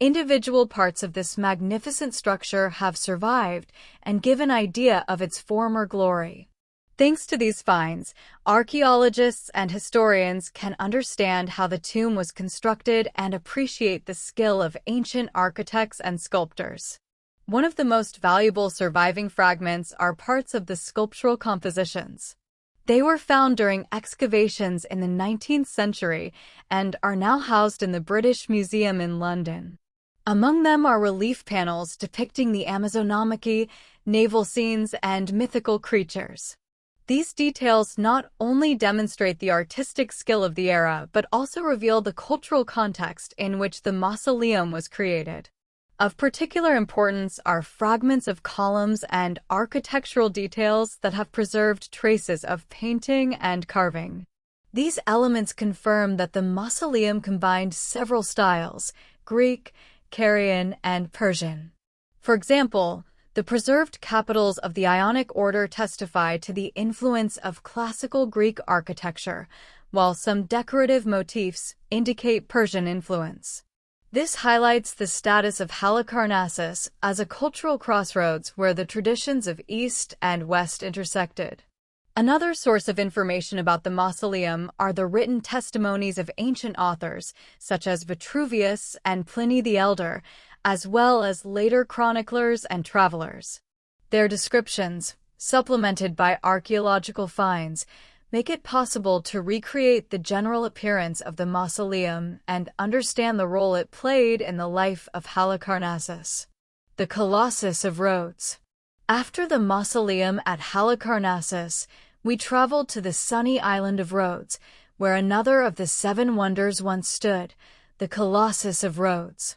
individual parts of this magnificent structure have survived and give an idea of its former glory. Thanks to these finds, archaeologists and historians can understand how the tomb was constructed and appreciate the skill of ancient architects and sculptors. One of the most valuable surviving fragments are parts of the sculptural compositions. They were found during excavations in the 19th century and are now housed in the British Museum in London. Among them are relief panels depicting the Amazonomachy, naval scenes, and mythical creatures. These details not only demonstrate the artistic skill of the era, but also reveal the cultural context in which the mausoleum was created. Of particular importance are fragments of columns and architectural details that have preserved traces of painting and carving. These elements confirm that the mausoleum combined several styles: Greek, Carian, and Persian. For example, the preserved capitals of the Ionic order testify to the influence of classical Greek architecture, while some decorative motifs indicate Persian influence. This highlights the status of Halicarnassus as a cultural crossroads where the traditions of East and West intersected. Another source of information about the mausoleum are the written testimonies of ancient authors, such as Vitruvius and Pliny the Elder, as well as later chroniclers and travelers. Their descriptions, supplemented by archaeological finds, make it possible to recreate the general appearance of the mausoleum and understand the role it played in the life of Halicarnassus. The Colossus of Rhodes. After the mausoleum at Halicarnassus, we traveled to the sunny island of Rhodes, where another of the seven wonders once stood, the Colossus of Rhodes.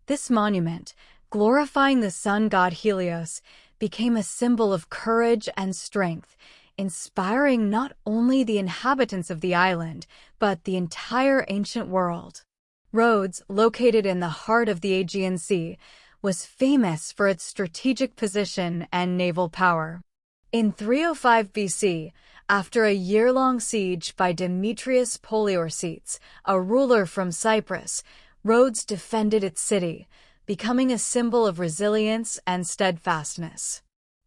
This monument, glorifying the sun god Helios, became a symbol of courage and strength, inspiring not only the inhabitants of the island, but the entire ancient world. Rhodes, located in the heart of the Aegean Sea, was famous for its strategic position and naval power. In 305 BC, after a year-long siege by Demetrius Poliorcetes, a ruler from Cyprus, Rhodes defended its city, becoming a symbol of resilience and steadfastness.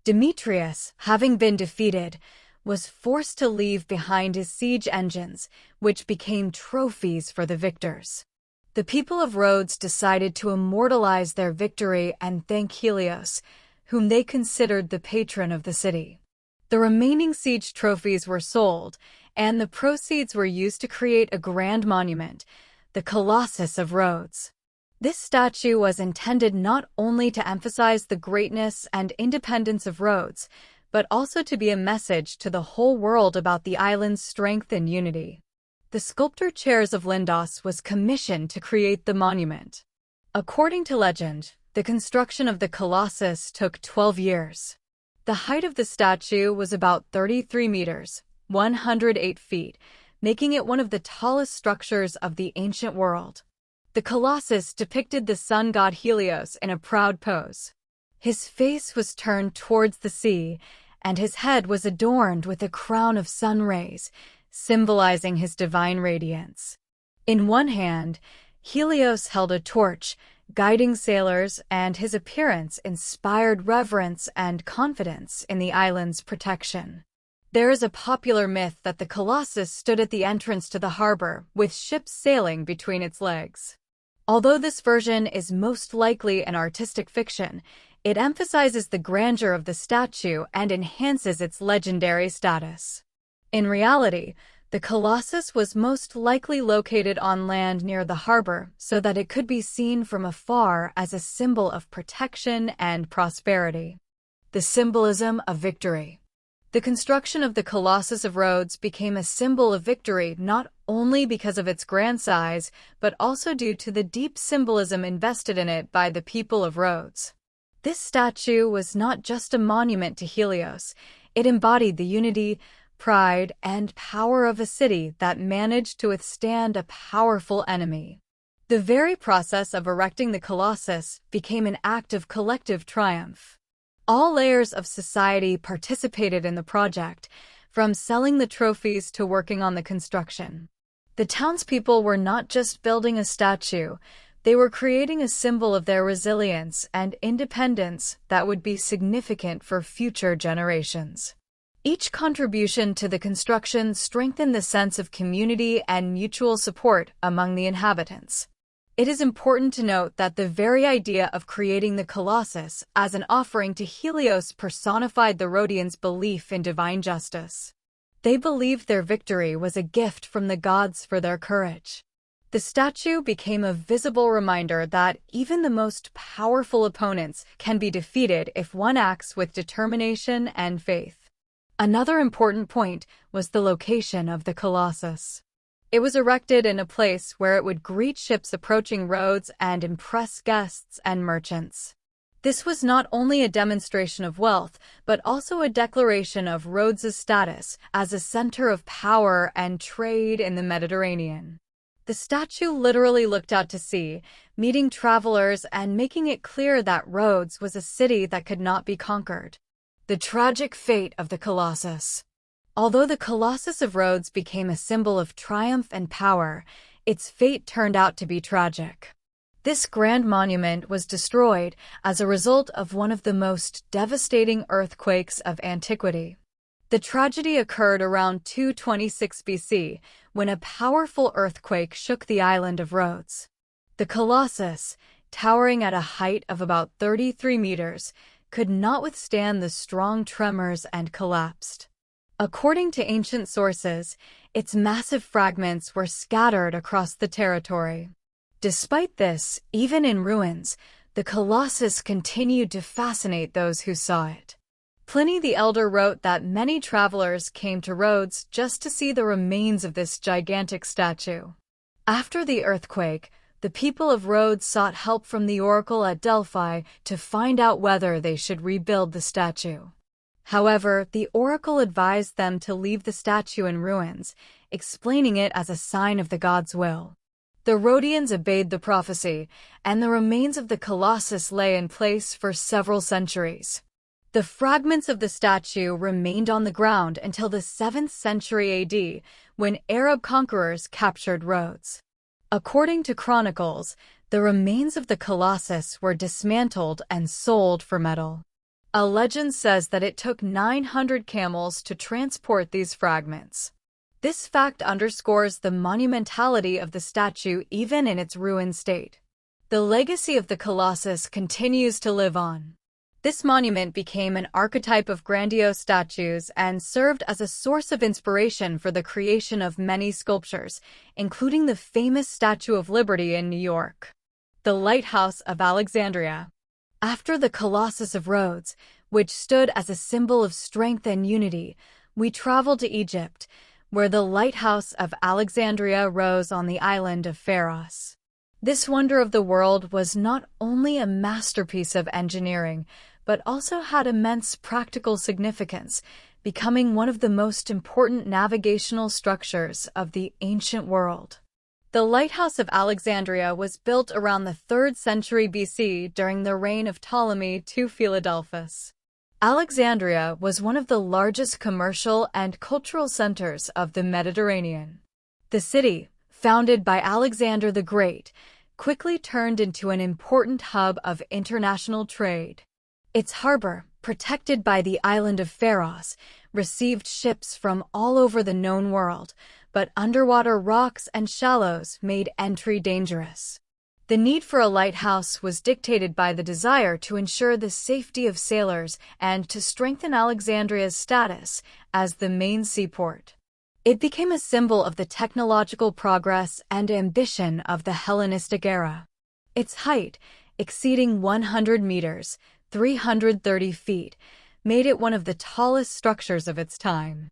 Demetrius, having been defeated, was forced to leave behind his siege engines, which became trophies for the victors. The people of Rhodes decided to immortalize their victory and thank Helios, whom they considered the patron of the city. The remaining siege trophies were sold, and the proceeds were used to create a grand monument, the Colossus of Rhodes. This statue was intended not only to emphasize the greatness and independence of Rhodes, but also to be a message to the whole world about the island's strength and unity. The sculptor Chares of Lindos was commissioned to create the monument. According to legend, the construction of the Colossus took 12 years. The height of the statue was about 33 meters, 108 feet, making it one of the tallest structures of the ancient world. The Colossus depicted the sun god Helios in a proud pose. His face was turned towards the sea, and his head was adorned with a crown of sun rays, symbolizing his divine radiance. In one hand, Helios held a torch, guiding sailors, and his appearance inspired reverence and confidence in the island's protection. There is a popular myth that the Colossus stood at the entrance to the harbor, with ships sailing between its legs. Although this version is most likely an artistic fiction, it emphasizes the grandeur of the statue and enhances its legendary status. In reality, the Colossus was most likely located on land near the harbor so that it could be seen from afar as a symbol of protection and prosperity. The symbolism of victory. The construction of the Colossus of Rhodes became a symbol of victory not only because of its grand size, but also due to the deep symbolism invested in it by the people of Rhodes. This statue was not just a monument to Helios, it embodied the unity, pride, and power of a city that managed to withstand a powerful enemy. The very process of erecting the Colossus became an act of collective triumph. All layers of society participated in the project, from selling the trophies to working on the construction. The townspeople were not just building a statue, they were creating a symbol of their resilience and independence that would be significant for future generations. Each contribution to the construction strengthened the sense of community and mutual support among the inhabitants. It is important to note that the very idea of creating the Colossus as an offering to Helios personified the Rhodians' belief in divine justice. They believed their victory was a gift from the gods for their courage. The statue became a visible reminder that even the most powerful opponents can be defeated if one acts with determination and faith. Another important point was the location of the Colossus. It was erected in a place where it would greet ships approaching Rhodes and impress guests and merchants. This was not only a demonstration of wealth, but also a declaration of Rhodes' status as a center of power and trade in the Mediterranean. The statue literally looked out to sea, meeting travelers and making it clear that Rhodes was a city that could not be conquered. The tragic fate of the Colossus. Although the Colossus of Rhodes became a symbol of triumph and power, its fate turned out to be tragic. This grand monument was destroyed as a result of one of the most devastating earthquakes of antiquity. The tragedy occurred around 226 BC, when a powerful earthquake shook the island of Rhodes. The Colossus, towering at a height of about 33 meters, could not withstand the strong tremors and collapsed. According to ancient sources, its massive fragments were scattered across the territory. Despite this, even in ruins, the Colossus continued to fascinate those who saw it. Pliny the Elder wrote that many travelers came to Rhodes just to see the remains of this gigantic statue. After the earthquake, the people of Rhodes sought help from the oracle at Delphi to find out whether they should rebuild the statue. However, the oracle advised them to leave the statue in ruins, explaining it as a sign of the god's will. The Rhodians obeyed the prophecy, and the remains of the Colossus lay in place for several centuries. The fragments of the statue remained on the ground until the 7th century AD, when Arab conquerors captured Rhodes. According to chronicles, the remains of the Colossus were dismantled and sold for metal. A legend says that it took 900 camels to transport these fragments. This fact underscores the monumentality of the statue even in its ruined state. The legacy of the Colossus continues to live on. This monument became an archetype of grandiose statues and served as a source of inspiration for the creation of many sculptures, including the famous Statue of Liberty in New York. The Lighthouse of Alexandria. After the Colossus of Rhodes, which stood as a symbol of strength and unity, we traveled to Egypt, where the Lighthouse of Alexandria rose on the island of Pharos. This wonder of the world was not only a masterpiece of engineering, but also had immense practical significance, becoming one of the most important navigational structures of the ancient world. The Lighthouse of Alexandria was built around the 3rd century BC during the reign of Ptolemy II Philadelphus. Alexandria was one of the largest commercial and cultural centers of the Mediterranean. The city, founded by Alexander the Great, quickly turned into an important hub of international trade. Its harbor, protected by the island of Pharos, received ships from all over the known world, but underwater rocks and shallows made entry dangerous. The need for a lighthouse was dictated by the desire to ensure the safety of sailors and to strengthen Alexandria's status as the main seaport. It became a symbol of the technological progress and ambition of the Hellenistic era. Its height, exceeding 100 meters, 330 feet, made it one of the tallest structures of its time.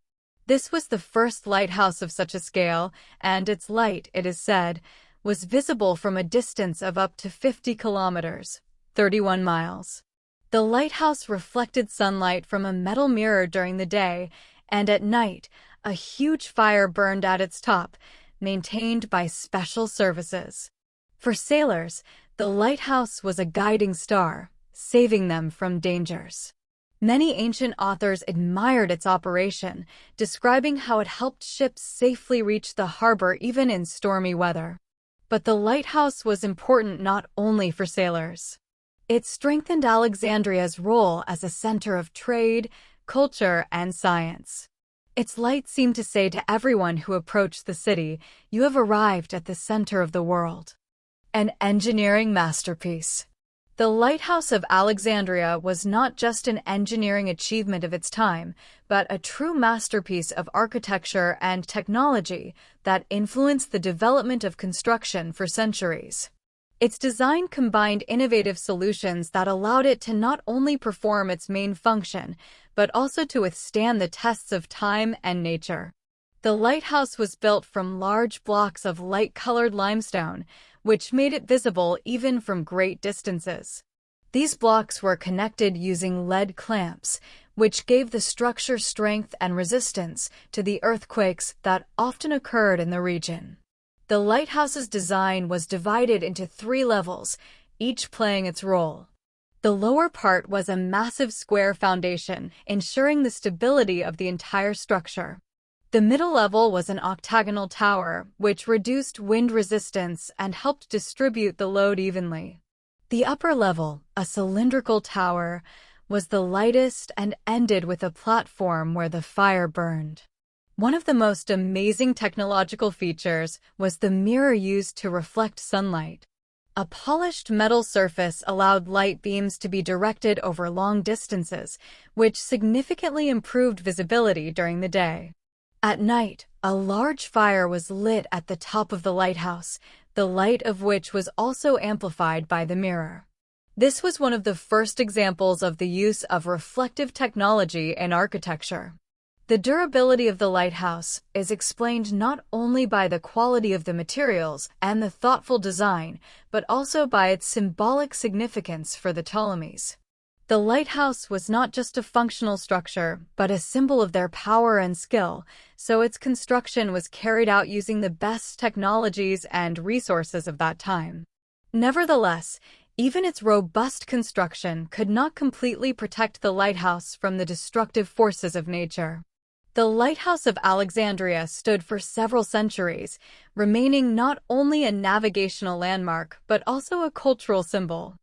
This was the first lighthouse of such a scale, and its light, it is said, was visible from a distance of up to 50 kilometers, 31 miles. The lighthouse reflected sunlight from a metal mirror during the day, and at night, a huge fire burned at its top, maintained by special services. For sailors, the lighthouse was a guiding star, saving them from dangers. Many ancient authors admired its operation, describing how it helped ships safely reach the harbor even in stormy weather. But the lighthouse was important not only for sailors. It strengthened Alexandria's role as a center of trade, culture, and science. Its light seemed to say to everyone who approached the city, "You have arrived at the center of the world." An engineering masterpiece. The Lighthouse of Alexandria was not just an engineering achievement of its time, but a true masterpiece of architecture and technology that influenced the development of construction for centuries. Its design combined innovative solutions that allowed it to not only perform its main function, but also to withstand the tests of time and nature. The lighthouse was built from large blocks of light-colored limestone, which made it visible even from great distances. These blocks were connected using lead clamps, which gave the structure strength and resistance to the earthquakes that often occurred in the region. The lighthouse's design was divided into 3 levels, each playing its role. The lower part was a massive square foundation, ensuring the stability of the entire structure. The middle level was an octagonal tower, which reduced wind resistance and helped distribute the load evenly. The upper level, a cylindrical tower, was the lightest and ended with a platform where the fire burned. One of the most amazing technological features was the mirror used to reflect sunlight. A polished metal surface allowed light beams to be directed over long distances, which significantly improved visibility during the day. At night, a large fire was lit at the top of the lighthouse, the light of which was also amplified by the mirror. This was one of the first examples of the use of reflective technology in architecture. The durability of the lighthouse is explained not only by the quality of the materials and the thoughtful design, but also by its symbolic significance for the Ptolemies. The lighthouse was not just a functional structure, but a symbol of their power and skill, so its construction was carried out using the best technologies and resources of that time. Nevertheless, even its robust construction could not completely protect the lighthouse from the destructive forces of nature. The Lighthouse of Alexandria stood for several centuries, remaining not only a navigational landmark, but also a cultural symbol.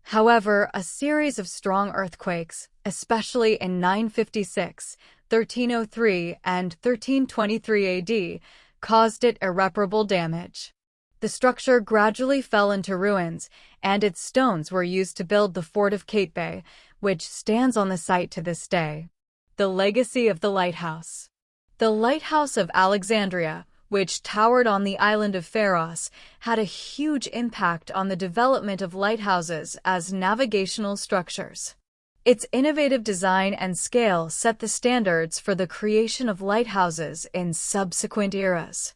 However, a series of strong earthquakes, especially in 956, 1303, and 1323 AD, caused it irreparable damage. The structure gradually fell into ruins, and its stones were used to build the fort of Capebay, which stands on the site to this day. The legacy of the lighthouse. The Lighthouse of Alexandria, which towered on the island of Pharos, had a huge impact on the development of lighthouses as navigational structures. Its innovative design and scale set the standards for the creation of lighthouses in subsequent eras.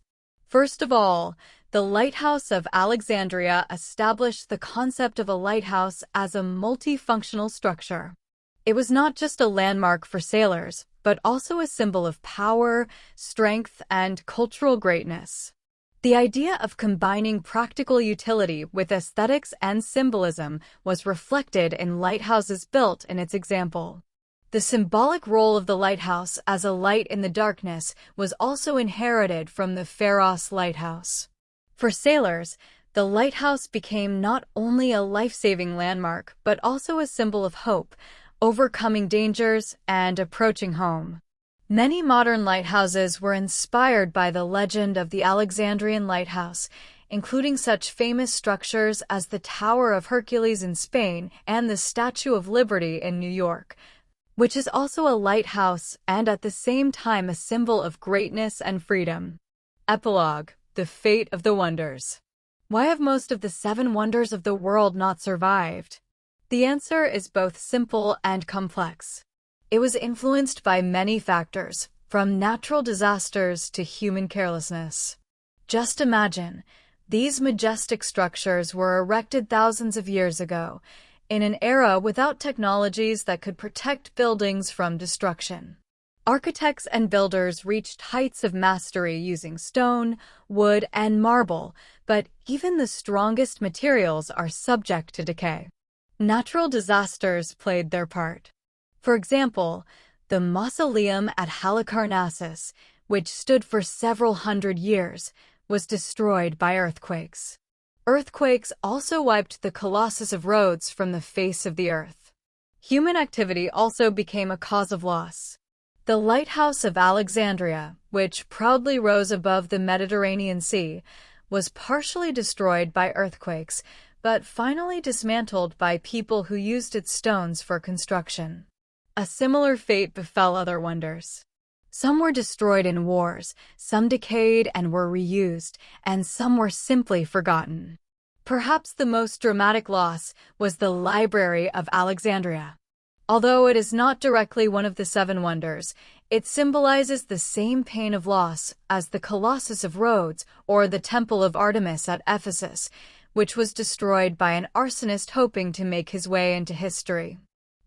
First of all, the Lighthouse of Alexandria established the concept of a lighthouse as a multifunctional structure. It was not just a landmark for sailors, but also a symbol of power, strength, and cultural greatness. The idea of combining practical utility with aesthetics and symbolism was reflected in lighthouses built in its example. The symbolic role of the lighthouse as a light in the darkness was also inherited from the Pharos lighthouse. For sailors, the lighthouse became not only a life-saving landmark, but also a symbol of hope, overcoming dangers, and approaching home. Many modern lighthouses were inspired by the legend of the Alexandrian lighthouse, including such famous structures as the Tower of Hercules in Spain and the Statue of Liberty in New York, which is also a lighthouse and at the same time a symbol of greatness and freedom. Epilogue: The fate of the wonders. Why have most of the 7 wonders of the world not survived? The answer is both simple and complex. It was influenced by many factors, from natural disasters to human carelessness. Just imagine, these majestic structures were erected thousands of years ago, in an era without technologies that could protect buildings from destruction. Architects and builders reached heights of mastery using stone, wood, and marble, but even the strongest materials are subject to decay. Natural disasters played their part. For example, the Mausoleum at Halicarnassus, which stood for several hundred years, was destroyed by earthquakes. Earthquakes also wiped the Colossus of Rhodes from the face of the earth. Human activity also became a cause of loss. The Lighthouse of Alexandria, which proudly rose above the Mediterranean Sea, was partially destroyed by earthquakes, but finally dismantled by people who used its stones for construction. A similar fate befell other wonders. Some were destroyed in wars, some decayed and were reused, and some were simply forgotten. Perhaps the most dramatic loss was the Library of Alexandria. Although it is not directly one of the 7 wonders, it symbolizes the same pain of loss as the Colossus of Rhodes or the Temple of Artemis at Ephesus, which was destroyed by an arsonist hoping to make his way into history.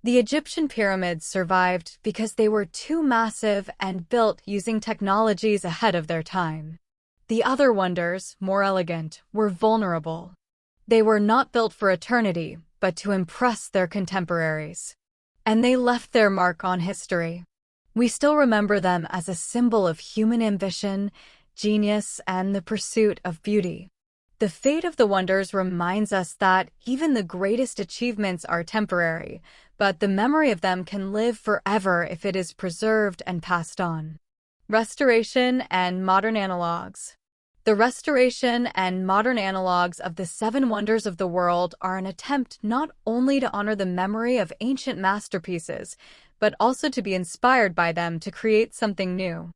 The Egyptian pyramids survived because they were too massive and built using technologies ahead of their time. The other wonders, more elegant, were vulnerable. They were not built for eternity, but to impress their contemporaries. And they left their mark on history. We still remember them as a symbol of human ambition, genius, and the pursuit of beauty. The fate of the wonders reminds us that even the greatest achievements are temporary, but the memory of them can live forever if it is preserved and passed on. Restoration and modern analogs. The restoration and modern analogs of the 7 wonders of the world are an attempt not only to honor the memory of ancient masterpieces, but also to be inspired by them to create something new.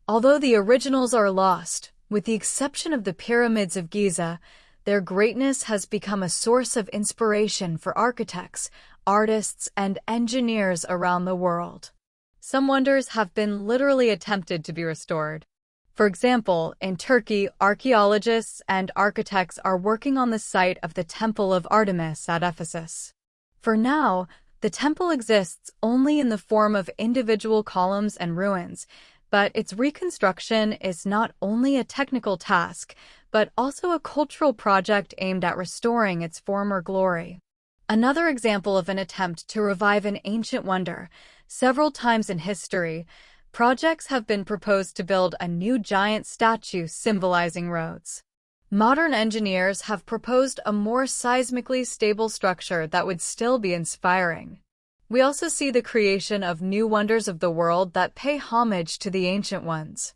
Although the originals are lost, with the exception of the pyramids of Giza, their greatness has become a source of inspiration for architects, artists, and engineers around the world. Some wonders have been literally attempted to be restored. For example, in Turkey, archaeologists and architects are working on the site of the Temple of Artemis at Ephesus. For now, the temple exists only in the form of individual columns and ruins, but its reconstruction is not only a technical task, but also a cultural project aimed at restoring its former glory. Another example of an attempt to revive an ancient wonder. Several times in history, projects have been proposed to build a new giant statue symbolizing Rhodes. Modern engineers have proposed a more seismically stable structure that would still be inspiring. We also see the creation of new wonders of the world that pay homage to the ancient ones.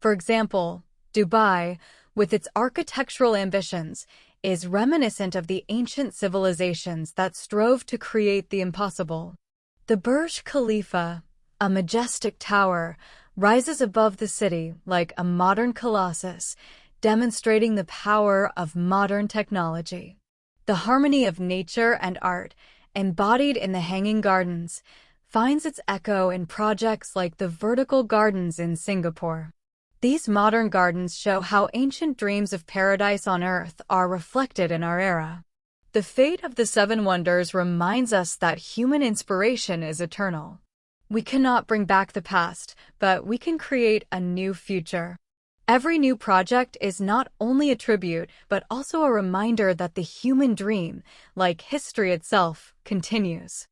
For example, Dubai, with its architectural ambitions, is reminiscent of the ancient civilizations that strove to create the impossible. The Burj Khalifa, a majestic tower, rises above the city like a modern Colossus, demonstrating the power of modern technology. The harmony of nature and art, embodied in the Hanging Gardens, finds its echo in projects like the Vertical Gardens in Singapore. These modern gardens show how ancient dreams of paradise on Earth are reflected in our era. The fate of the 7 wonders reminds us that human inspiration is eternal. We cannot bring back the past, but we can create a new future. Every new project is not only a tribute, but also a reminder that the human dream, like history itself, continues.